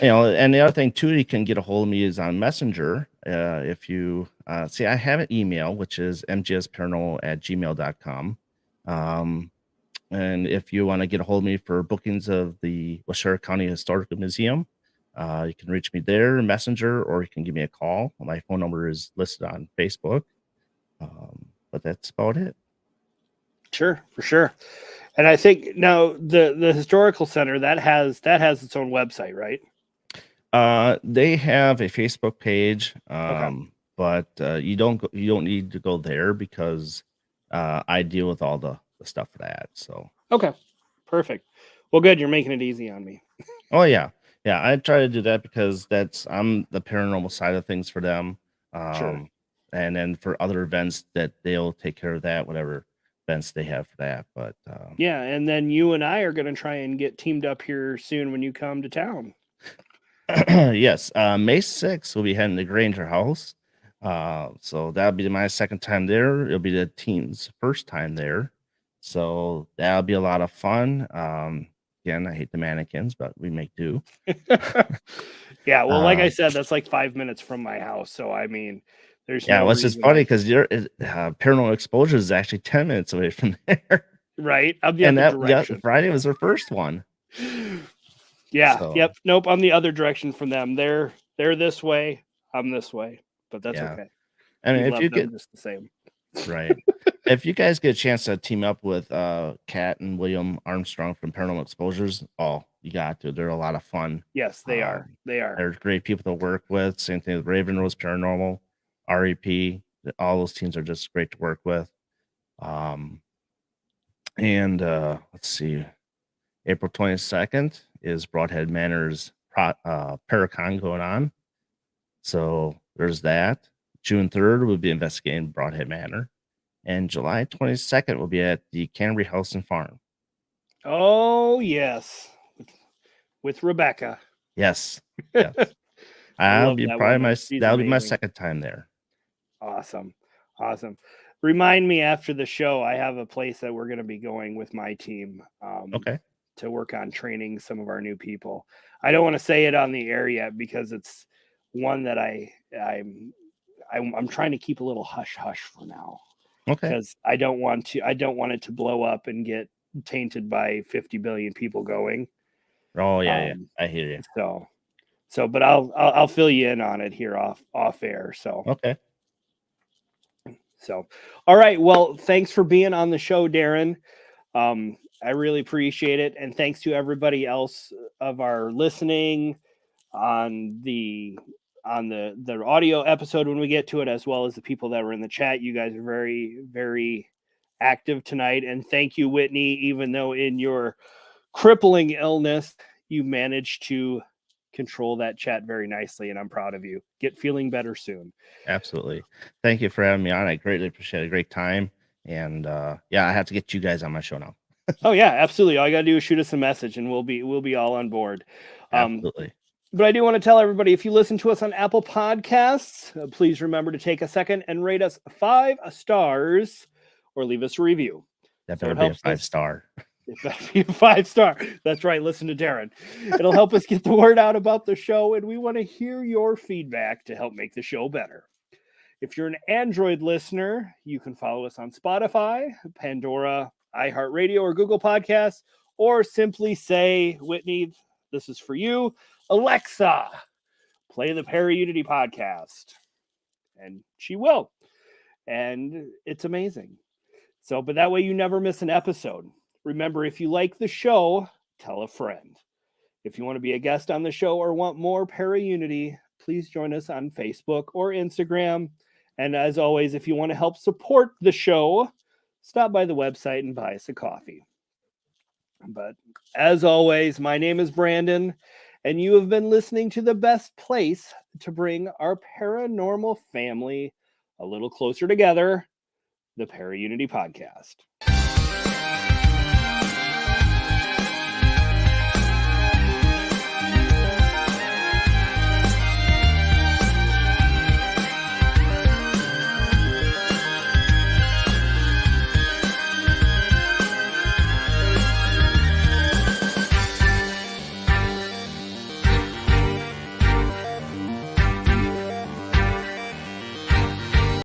and the other thing too, you can get a hold of me is on Messenger. If you see, I have an email, which is mgsparanormal@gmail.com. And if you want to get a hold of me for bookings of the Oshkosh County Historical Museum, you can reach me there, Messenger, or you can give me a call. My phone number is listed on Facebook. But that's about it. Sure, for sure. And I think now the historical center that has its own website, right? They have a Facebook page, Okay. but you don't need to go there because I deal with all the stuff for that. So okay, perfect. Well, good. You're making it easy on me. oh yeah, I try to do that because I'm the paranormal side of things for them. Sure. And then for other events that they'll take care of that, whatever events they have for that. But yeah, and then you and I are going to try and get teamed up here soon when you come to town. yes, May 6th we'll be heading to Granger House. So that'll be my second time there. It'll be the team's first time there. So that'll be a lot of fun. Again, I hate the mannequins, but we make do. Yeah, well, like I said, that's like 5 minutes from my house. So I mean, there's well, it's just funny because your Paranormal Exposure is actually 10 minutes away from there. Right. I'm the other direction. Friday was their first one. Yeah. So, yep. Nope. I'm the other direction from them. They're this way. I'm this way. But that's okay. I mean, if you get just the same. Right. If you guys get a chance to team up with Kat and William Armstrong from Paranormal Exposures, you got to. They're a lot of fun. Yes, they are. They're great people to work with. Same thing with Raven Rose Paranormal, REP. All those teams are just great to work with. And let's see. April 22nd is Broadhead Manor's Paracon going on. So there's that. June 3rd, we'll be investigating Broadhead Manor. And July 22nd, we'll be at the Canterbury House and Farm. Oh, yes. With Rebecca. Yes. That'll be my second time there. Awesome. Remind me after the show, I have a place that we're going to be going with my team. Okay. To work on training some of our new people. I don't want to say it on the air yet because it's one that I'm trying to keep a little hush for now. Okay. Because I don't want it to blow up and get tainted by 50 billion people going. Oh yeah, I hear you. So, but I'll fill you in on it here off air. So okay. So, all right. Well, thanks for being on the show, Darin. I really appreciate it, and thanks to everybody else of our listening on the audio episode when we get to it, as well as the people that were in the chat. You guys are very, very active tonight, and thank you, Whitney. Even though in your crippling illness, you managed to control that chat very nicely, and I'm proud of you. Get feeling better soon. Absolutely. Thank you for having me on. I greatly appreciate it. A great time. And yeah, I have to get you guys on my show now. Oh yeah, absolutely. All you gotta do is shoot us a message, and we'll be all on board. Absolutely. But I do want to tell everybody, if you listen to us on Apple Podcasts, please remember to take a second and rate us 5 stars or leave us a review. That better be a 5-star. It better be a 5-star. That's right. Listen to Darin. It'll help us get the word out about the show, and we want to hear your feedback to help make the show better. If you're an Android listener, you can follow us on Spotify, Pandora, iHeartRadio, or Google Podcasts, or simply say, Whitney, this is for you. Alexa, play the Paraunity podcast. And she will. And it's amazing. So, but that way you never miss an episode. Remember, if you like the show, tell a friend. If you want to be a guest on the show or want more Paraunity, please join us on Facebook or Instagram. And as always, if you want to help support the show, stop by the website and buy us a coffee. But as always, my name is Brandon, and you have been listening to the best place to bring our paranormal family a little closer together, the Paraunity Podcast.